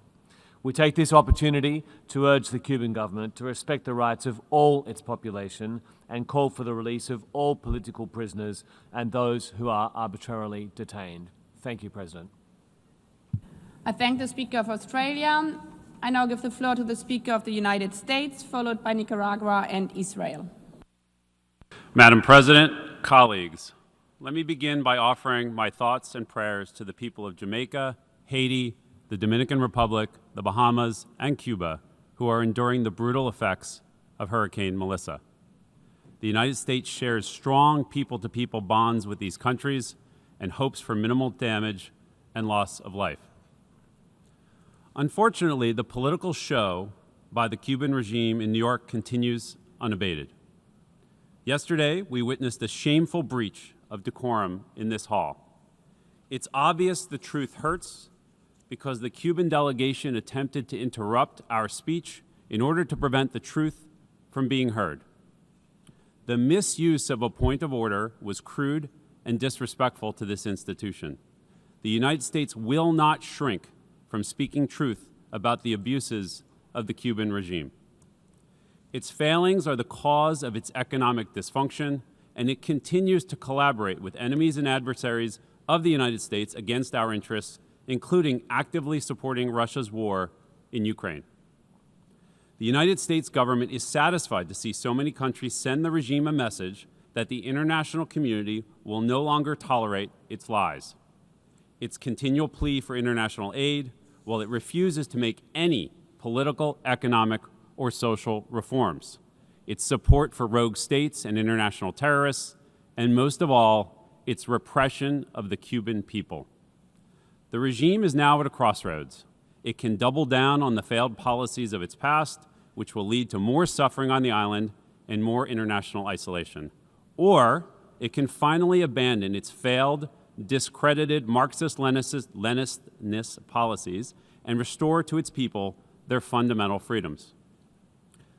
We take this opportunity to urge the Cuban government to respect the rights of all its population and call for the release of all political prisoners and those who are arbitrarily detained. Thank you, President. I thank the Speaker of Australia. I now give the floor to the Speaker of the United States, followed by Nicaragua and Israel. Madam President, colleagues, let me begin by offering my thoughts and prayers to the people of Jamaica, Haiti, the Dominican Republic, the Bahamas, and Cuba, who are enduring the brutal effects of Hurricane Melissa. The United States shares strong people-to-people bonds with these countries and hopes for minimal damage and loss of life. Unfortunately, the political show by the Cuban regime in New York continues unabated. Yesterday, we witnessed a shameful breach of decorum in this hall. It's obvious the truth hurts because the Cuban delegation attempted to interrupt our speech in order to prevent the truth from being heard. The misuse of a point of order was crude and disrespectful to this institution. The United States will not shrink from speaking truth about the abuses of the Cuban regime. Its failings are the cause of its economic dysfunction, and it continues to collaborate with enemies and adversaries of the United States against our interests, including actively supporting Russia's war in Ukraine. The United States government is satisfied to see so many countries send the regime a message that the international community will no longer tolerate its lies. Its continual plea for international aid, while it refuses to make any political, economic, or social reforms. Its support for rogue states and international terrorists, and most of all, its repression of the Cuban people. The regime is now at a crossroads. It can double down on the failed policies of its past, which will lead to more suffering on the island and more international isolation. Or it can finally abandon its failed, discredited Marxist-Leninist policies and restore to its people their fundamental freedoms.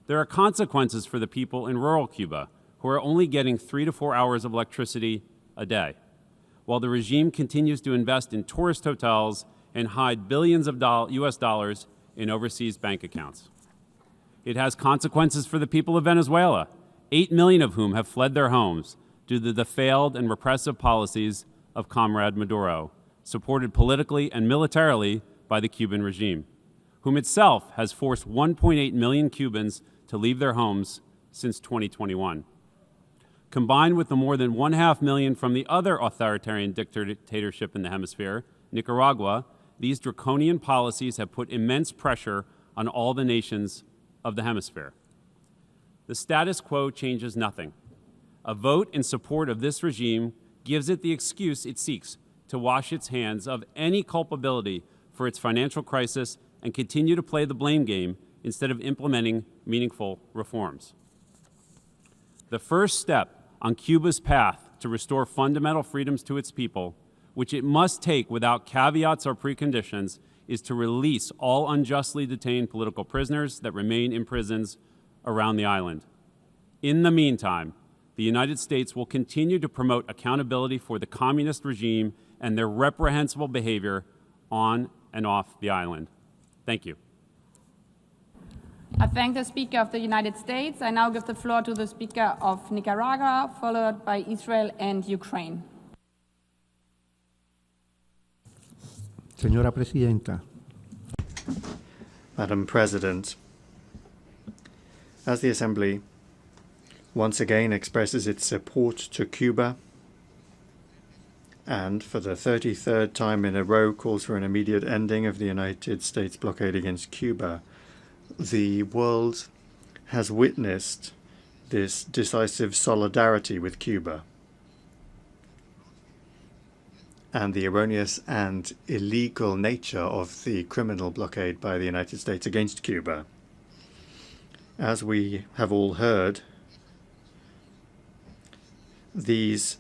There are consequences for the people in rural Cuba, who are only getting 3 to 4 hours of electricity a day, while the regime continues to invest in tourist hotels and hide billions of US dollars in overseas bank accounts. It has consequences for the people of Venezuela, 8 million of whom have fled their homes due to the failed and repressive policies of Comrade Maduro, supported politically and militarily by the Cuban regime, whom itself has forced 1.8 million Cubans to leave their homes since 2021. Combined with the more than 1.5 million from the other authoritarian dictatorship in the hemisphere, Nicaragua, these draconian policies have put immense pressure on all the nations of the hemisphere. The status quo changes nothing. A vote in support of this regime gives it the excuse it seeks to wash its hands of any culpability for its financial crisis and continue to play the blame game instead of implementing meaningful reforms. The first step on Cuba's path to restore fundamental freedoms to its people, which it must take without caveats or preconditions, is to release all unjustly detained political prisoners that remain in prisons around the island. In the meantime, the United States will continue to promote accountability for the communist regime and their reprehensible behavior on and off the island. Thank you. I thank the Speaker of the United States. I now give the floor to the Speaker of Nicaragua, followed by Israel and Ukraine. Señora Presidenta. Madam President, as the Assembly once again expresses its support to Cuba and for the 33rd time in a row calls for an immediate ending of the United States blockade against Cuba, the world has witnessed this decisive solidarity with Cuba and the erroneous and illegal nature of the criminal blockade by the United States against Cuba. As we have all heard, these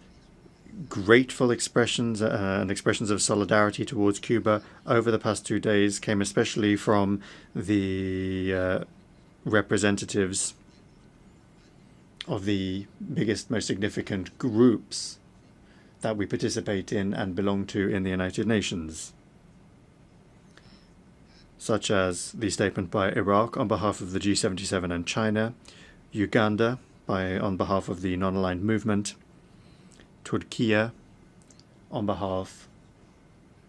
grateful expressions and expressions of solidarity towards Cuba over the past 2 days came especially from the representatives of the biggest, most significant groups that we participate in and belong to in the United Nations. such as the statement by Iraq on behalf of the G77 and China, Uganda on behalf of the non-aligned movement, Turkey on behalf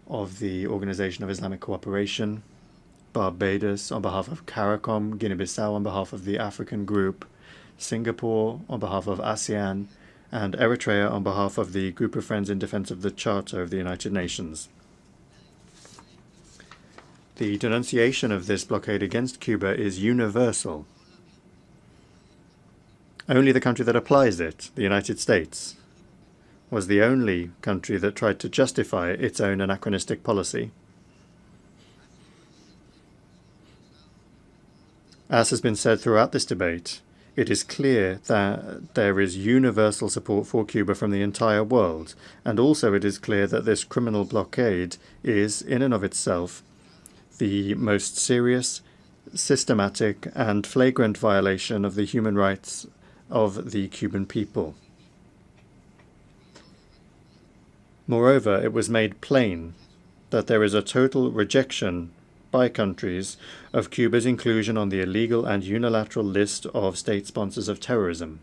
of the Organization of Islamic Cooperation, Barbados on behalf of CARICOM, Guinea-Bissau on behalf of the African Group, Singapore on behalf of ASEAN, and Eritrea on behalf of the Group of Friends in Defense of the Charter of the United Nations. The denunciation of this blockade against Cuba is universal. Only the country that applies it, the United States, was the only country that tried to justify its own anachronistic policy. As has been said throughout this debate, it is clear that there is universal support for Cuba from the entire world, and also it is clear that this criminal blockade is, in and of itself, the most serious, systematic, and flagrant violation of the human rights of the Cuban people. Moreover, it was made plain that there is a total rejection by countries of Cuba's inclusion on the illegal and unilateral list of state sponsors of terrorism.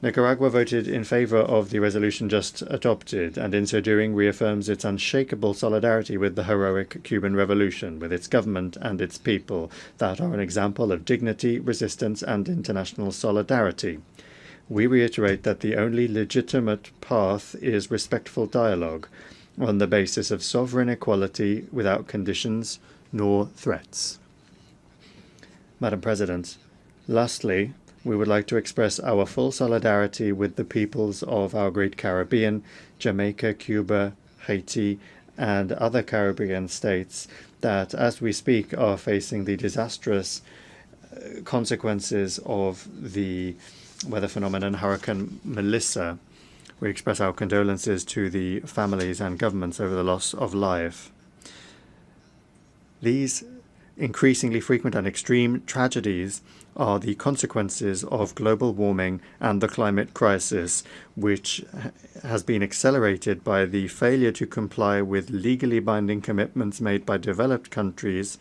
Nicaragua voted in favor of the resolution just adopted, and in so doing reaffirms its unshakable solidarity with the heroic Cuban Revolution, with its government and its people that are an example of dignity, resistance, and international solidarity. We reiterate that the only legitimate path is respectful dialogue on the basis of sovereign equality without conditions nor threats. Madam President, lastly, we would like to express our full solidarity with the peoples of our great Caribbean, Jamaica, Cuba, Haiti, and other Caribbean states that, as we speak, are facing the disastrous consequences of the weather phenomenon Hurricane Melissa. We express our condolences to the families and governments over the loss of life. These increasingly frequent and extreme tragedies are the consequences of global warming and the climate crisis, which has been accelerated by the failure to comply with legally binding commitments made by developed countries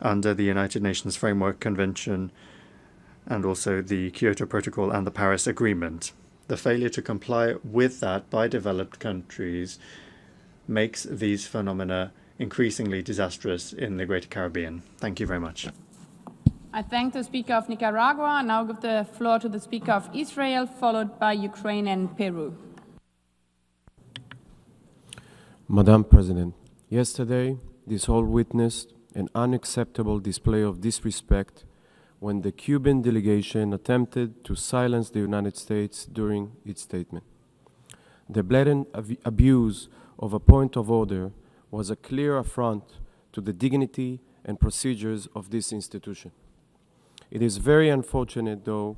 under the United Nations Framework Convention and also the Kyoto Protocol and the Paris Agreement. The failure to comply with that by developed countries makes these phenomena increasingly disastrous in the Greater Caribbean. Thank you very much. I thank the Speaker of Nicaragua and now give the floor to the Speaker of Israel, followed by Ukraine and Peru. Madam President, yesterday this hall witnessed an unacceptable display of disrespect when the Cuban delegation attempted to silence the United States during its statement. The blatant abuse of a point of order was a clear affront to the dignity and procedures of this institution. It is very unfortunate, though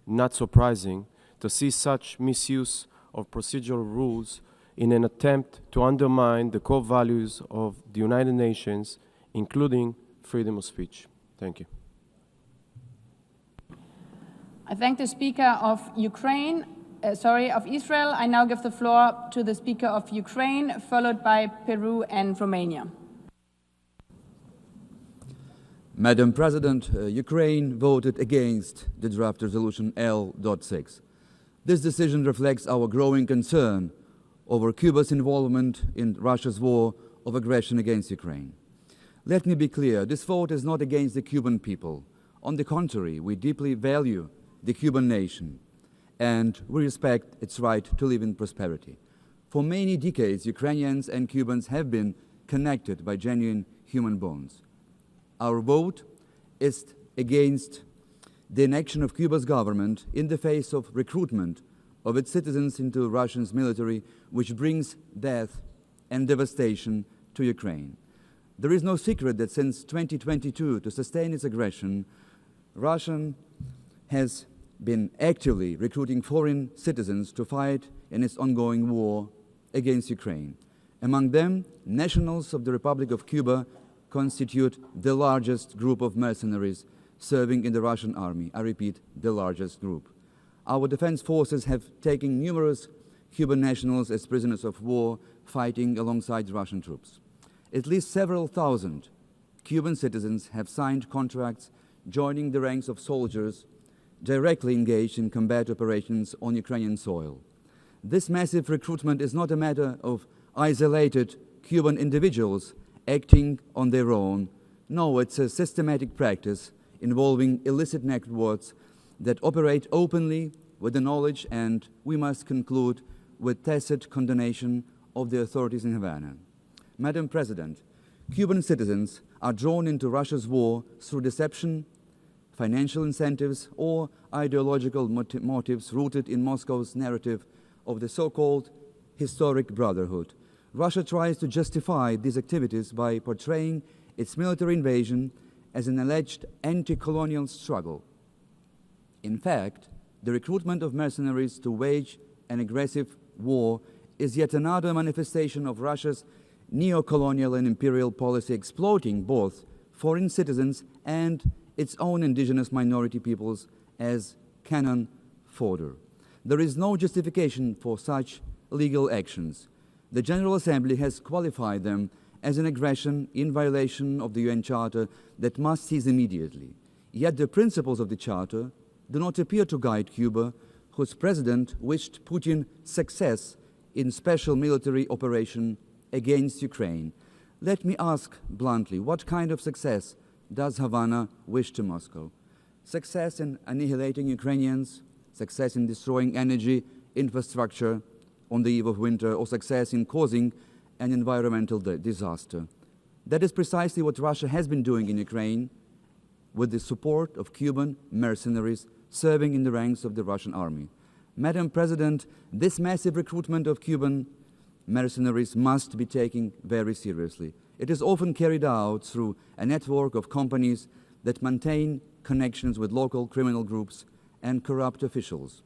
not surprising, to see such misuse of procedural rules in an attempt to undermine the core values of the United Nations, including freedom of speech. Thank you. I thank the Speaker of of Israel. I now give the floor to the Speaker of Ukraine, followed by Peru and Romania. Madam President, Ukraine voted against the draft resolution L.6. This decision reflects our growing concern over Cuba's involvement in Russia's war of aggression against Ukraine. Let me be clear, this vote is not against the Cuban people. On the contrary, we deeply value the Cuban nation, and we respect its right to live in prosperity. For many decades, Ukrainians and Cubans have been connected by genuine human bonds. Our vote is against the inaction of Cuba's government in the face of recruitment of its citizens into Russia's military, which brings death and devastation to Ukraine. There is no secret that since 2022, to sustain its aggression, Russia has been actively recruiting foreign citizens to fight in its ongoing war against Ukraine. Among them, nationals of the Republic of Cuba constitute the largest group of mercenaries serving in the Russian army. I repeat, the largest group. Our defense forces have taken numerous Cuban nationals as prisoners of war, fighting alongside Russian troops. At least several thousand Cuban citizens have signed contracts joining the ranks of soldiers directly engaged in combat operations on Ukrainian soil. This massive recruitment is not a matter of isolated Cuban individuals acting on their own. No, it's a systematic practice involving illicit networks that operate openly with the knowledge and, we must conclude, with tacit condemnation of the authorities in Havana. Madam President, Cuban citizens are drawn into Russia's war through deception, financial incentives, or ideological motives rooted in Moscow's narrative of the so-called historic brotherhood. Russia tries to justify these activities by portraying its military invasion as an alleged anti-colonial struggle. In fact, the recruitment of mercenaries to wage an aggressive war is yet another manifestation of Russia's neo-colonial and imperial policy, exploiting both foreign citizens and its own indigenous minority peoples as cannon fodder. There is no justification for such legal actions. The General Assembly has qualified them as an aggression in violation of the UN Charter that must cease immediately. Yet the principles of the Charter do not appear to guide Cuba, whose president wished Putin success in special military operation against Ukraine. Let me ask bluntly, what kind of success does Havana wish to Moscow? Success in annihilating Ukrainians, success in destroying energy infrastructure on the eve of winter, or success in causing an environmental disaster? That is precisely what Russia has been doing in Ukraine with the support of Cuban mercenaries serving in the ranks of the Russian army. Madam President, this massive recruitment of Cuban mercenaries must be taken very seriously. It is often carried out through a network of companies that maintain connections with local criminal groups and corrupt officials.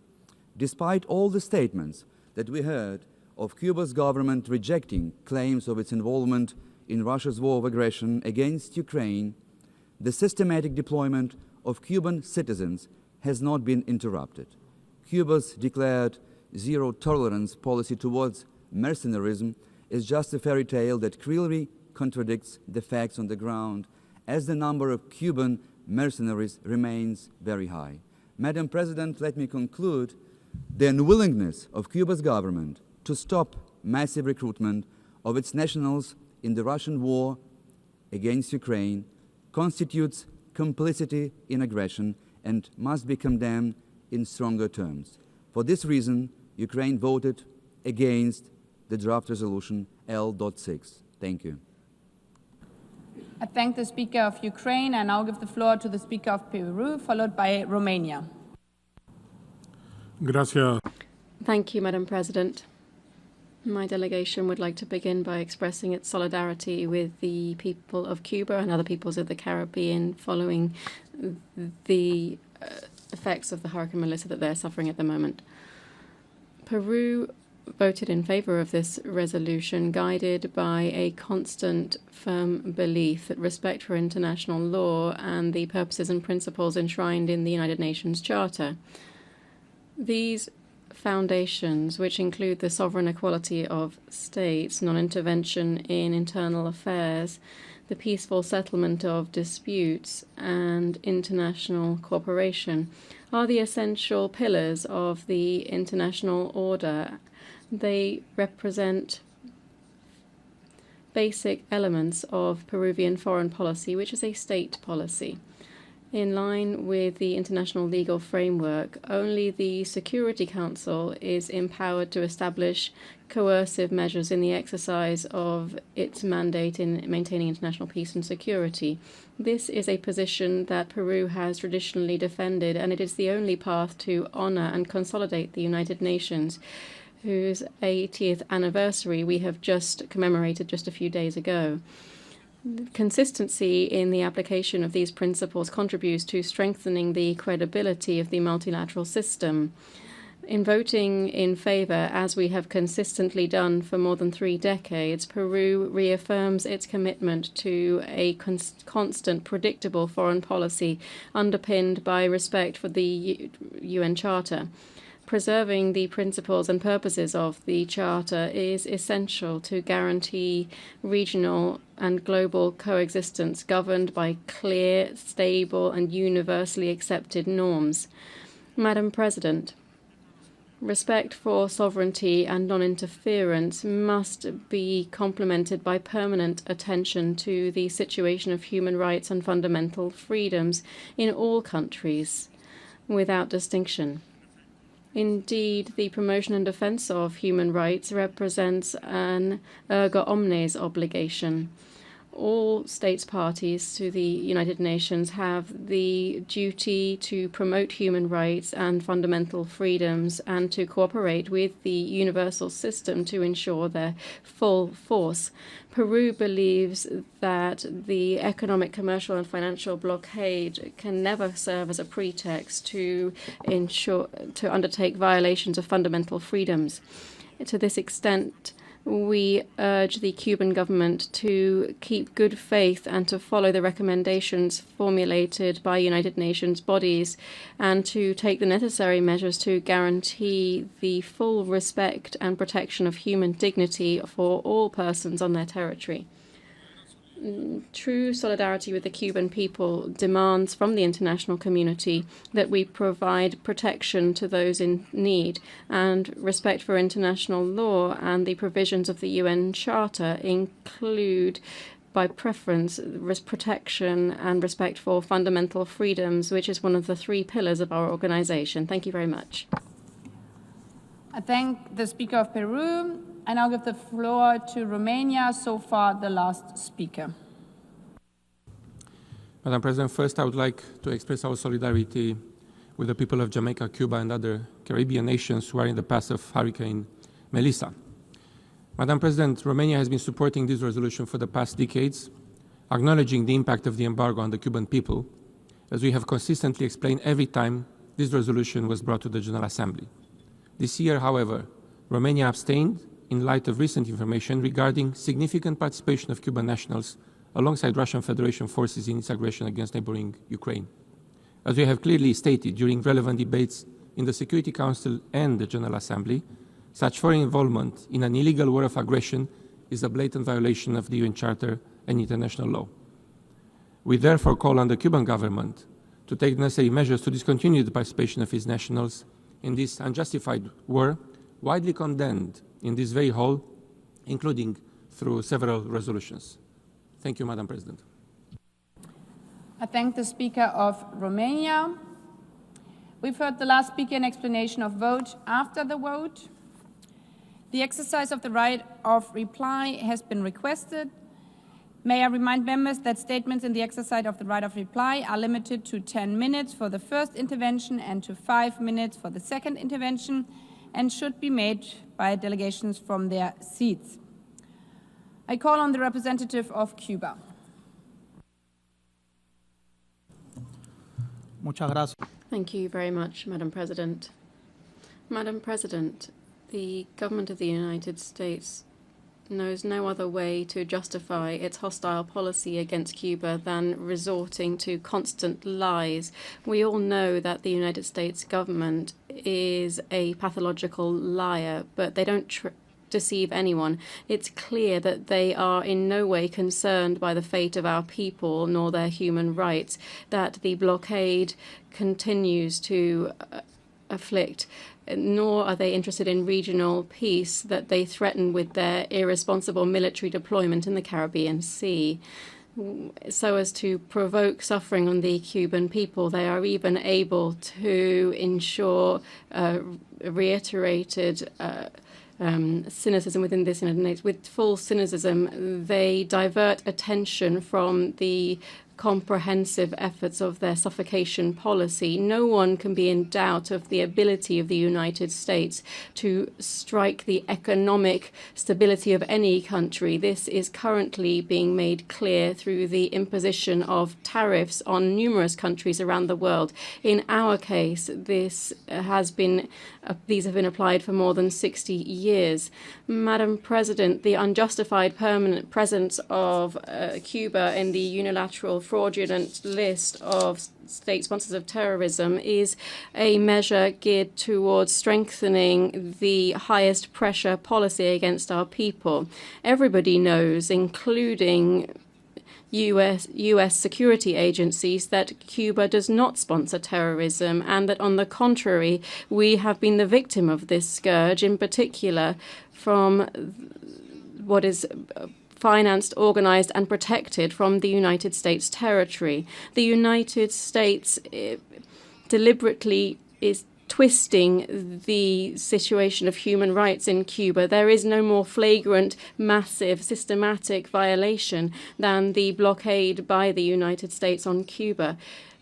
Despite all the statements that we heard of Cuba's government rejecting claims of its involvement in Russia's war of aggression against Ukraine, the systematic deployment of Cuban citizens has not been interrupted. Cuba's declared zero-tolerance policy towards mercenarism is just a fairy tale that clearly contradicts the facts on the ground, as the number of Cuban mercenaries remains very high. Madam President, let me conclude. The unwillingness of Cuba's government to stop massive recruitment of its nationals in the Russian war against Ukraine constitutes complicity in aggression and must be condemned in stronger terms. For this reason, Ukraine voted against the draft resolution L.6. Thank you. I thank the Speaker of Ukraine. I now give the floor to the Speaker of Peru, followed by Romania. Gracias. Thank you, Madam President. My delegation would like to begin by expressing its solidarity with the people of Cuba and other peoples of the Caribbean following the effects of the Hurricane Melissa that they're suffering at the moment. Peru voted in favor of this resolution, guided by a constant, firm belief that respect for international law and the purposes and principles enshrined in the United Nations Charter. These foundations, which include the sovereign equality of states, non-intervention in internal affairs, the peaceful settlement of disputes, and international cooperation, are the essential pillars of the international order. They represent basic elements of Peruvian foreign policy, which is a state policy. In line with the international legal framework, only the Security Council is empowered to establish coercive measures in the exercise of its mandate in maintaining international peace and security. This is a position that Peru has traditionally defended, and it is the only path to honor and consolidate the United Nations, whose 80th anniversary we have just commemorated just a few days ago. Consistency in the application of these principles contributes to strengthening the credibility of the multilateral system. In voting in favor, as we have consistently done for more than 3 decades, Peru reaffirms its commitment to a constant, predictable foreign policy underpinned by respect for the UN Charter. Preserving the principles and purposes of the Charter is essential to guarantee regional and global coexistence governed by clear, stable, and universally accepted norms. Madam President, respect for sovereignty and non-interference must be complemented by permanent attention to the situation of human rights and fundamental freedoms in all countries, without distinction. Indeed, the promotion and defense of human rights represents an erga omnes obligation. All states parties to the United Nations have the duty to promote human rights and fundamental freedoms and to cooperate with the universal system to ensure their full force. Peru believes that the economic, commercial, and financial blockade can never serve as a pretext to undertake violations of fundamental freedoms. To this extent, we urge the Cuban government to keep good faith and to follow the recommendations formulated by United Nations bodies and to take the necessary measures to guarantee the full respect and protection of human dignity for all persons on their territory. True solidarity with the Cuban people demands from the international community that we provide protection to those in need, and respect for international law and the provisions of the UN Charter include, by preference, protection and respect for fundamental freedoms, which is one of the 3 pillars of our organization. Thank you very much. I thank the Speaker of Peru. I now give the floor to Romania, so far the last speaker. Madam President, first I would like to express our solidarity with the people of Jamaica, Cuba, and other Caribbean nations who are in the path of Hurricane Melissa. Madam President, Romania has been supporting this resolution for the past decades, acknowledging the impact of the embargo on the Cuban people, as we have consistently explained every time this resolution was brought to the General Assembly. This year, however, Romania abstained in light of recent information regarding significant participation of Cuban nationals alongside Russian Federation forces in its aggression against neighboring Ukraine. As we have clearly stated during relevant debates in the Security Council and the General Assembly, such foreign involvement in an illegal war of aggression is a blatant violation of the UN Charter and international law. We therefore call on the Cuban government to take necessary measures to discontinue the participation of its nationals in this unjustified war, widely condemned in this very hall, including through several resolutions. Thank you, Madam President. I thank the Speaker of Romania. We've heard the last speaker in explanation of vote. After the vote, the exercise of the right of reply has been requested. May I remind members that statements in the exercise of the right of reply are limited to 10 minutes for the first intervention and to 5 minutes for the second intervention, and should be made by delegations from their seats. I call on the representative of Cuba. Thank you very much, Madam President. Madam President, the government of the United States knows no other way to justify its hostile policy against Cuba than resorting to constant lies. We all know that the United States government is a pathological liar, but they don't deceive anyone. It's clear that they are in no way concerned by the fate of our people nor their human rights, that the blockade continues to afflict, nor are they interested in regional peace that they threaten with their irresponsible military deployment in the Caribbean Sea. So as to provoke suffering on the Cuban people, they are even able to ensure reiterated cynicism within this United States. With full cynicism, they divert attention from the comprehensive efforts of their suffocation policy. No one can be in doubt of the ability of the United States to strike the economic stability of any country. This is currently being made clear through the imposition of tariffs on numerous countries around the world. In our case, these have been applied for more than 60 years. Madam President, the unjustified permanent presence of Cuba in the unilateral fraudulent list of state sponsors of terrorism is a measure geared towards strengthening the highest pressure policy against our people. Everybody knows, including U.S. security agencies, that Cuba does not sponsor terrorism, and that on the contrary, we have been the victim of this scourge, in particular from what is financed, organized, and protected from the United States territory. The United States deliberately is twisting the situation of human rights in Cuba. There is no more flagrant, massive, systematic violation than the blockade by the United States on Cuba.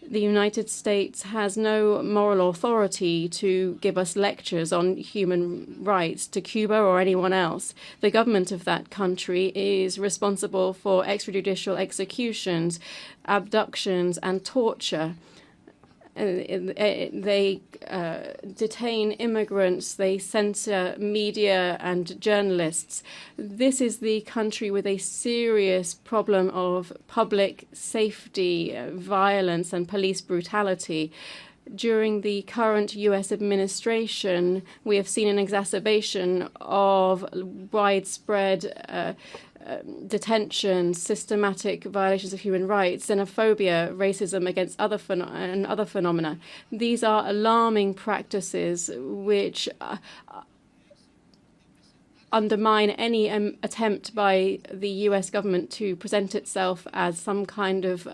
The United States has no moral authority to give us lectures on human rights to Cuba or anyone else. The government of that country is responsible for extrajudicial executions, abductions, and torture. They detain immigrants, they censor media and journalists. This is the country with a serious problem of public safety, violence, and police brutality. During the current U.S. administration, we have seen an exacerbation of widespread detention, systematic violations of human rights, xenophobia, racism against other phenomena. These are alarming practices which undermine any attempt by the U.S. government to present itself as some kind of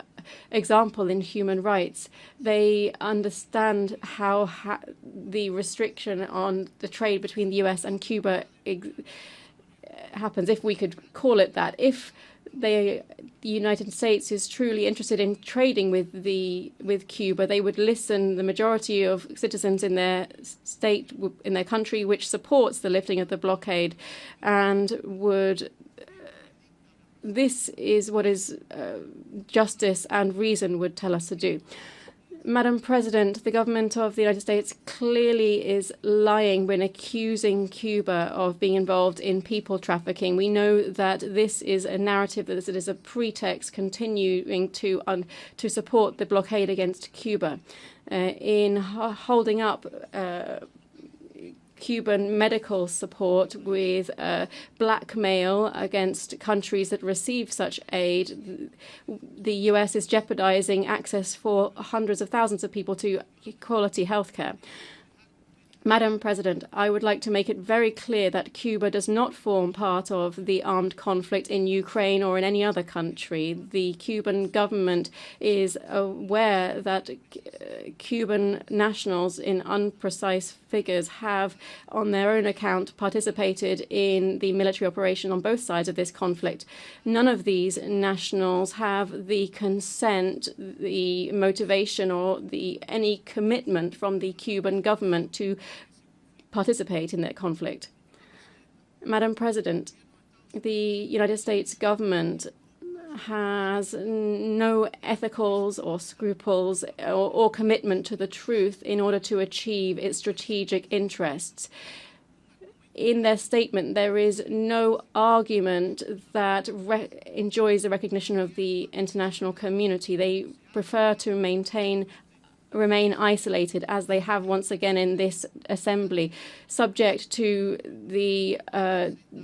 example in human rights. They understand how the restriction on the trade between the U.S. and Cuba happens, if we could call it that. If the United States is truly interested in trading with Cuba, they would listen the majority of citizens in their state, in their country, which supports the lifting of the blockade, and would. This is what is justice and reason would tell us to do. Madam President, the government of the United States clearly is lying when accusing Cuba of being involved in people trafficking. We know that this is a narrative, that it is a pretext continuing to support the blockade against Cuba. In holding up Cuban medical support with blackmail against countries that receive such aid, the U.S. is jeopardizing access for hundreds of thousands of people to quality health care. Madam President, I would like to make it very clear that Cuba does not form part of the armed conflict in Ukraine or in any other country. The Cuban government is aware that Cuban nationals, in unprecise figures, have on their own account participated in the military operation on both sides of this conflict. None of these nationals have the consent, the motivation, or any commitment from the Cuban government to participate in that conflict. Madam President, the United States government has no ethicals or scruples or commitment to the truth in order to achieve its strategic interests. In their statement, there is no argument that enjoys the recognition of the international community. They prefer to remain isolated, as they have once again in this assembly, subject to the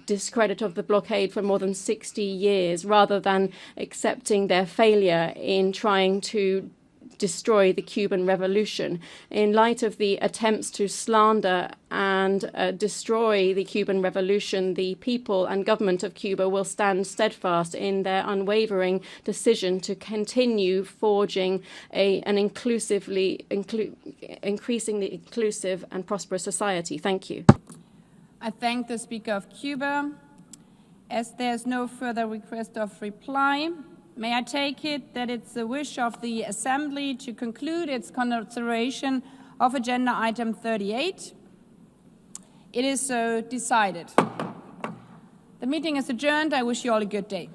discredit of the blockade for more than 60 years, rather than accepting their failure in trying to destroy the Cuban Revolution. In light of the attempts to slander and destroy the Cuban Revolution, the people and government of Cuba will stand steadfast in their unwavering decision to continue forging an increasingly inclusive and prosperous society. Thank you. I thank the Speaker of Cuba. As there's no further request of reply, may I take it that it's the wish of the Assembly to conclude its consideration of Agenda Item 38? It is so decided. The meeting is adjourned. I wish you all a good day.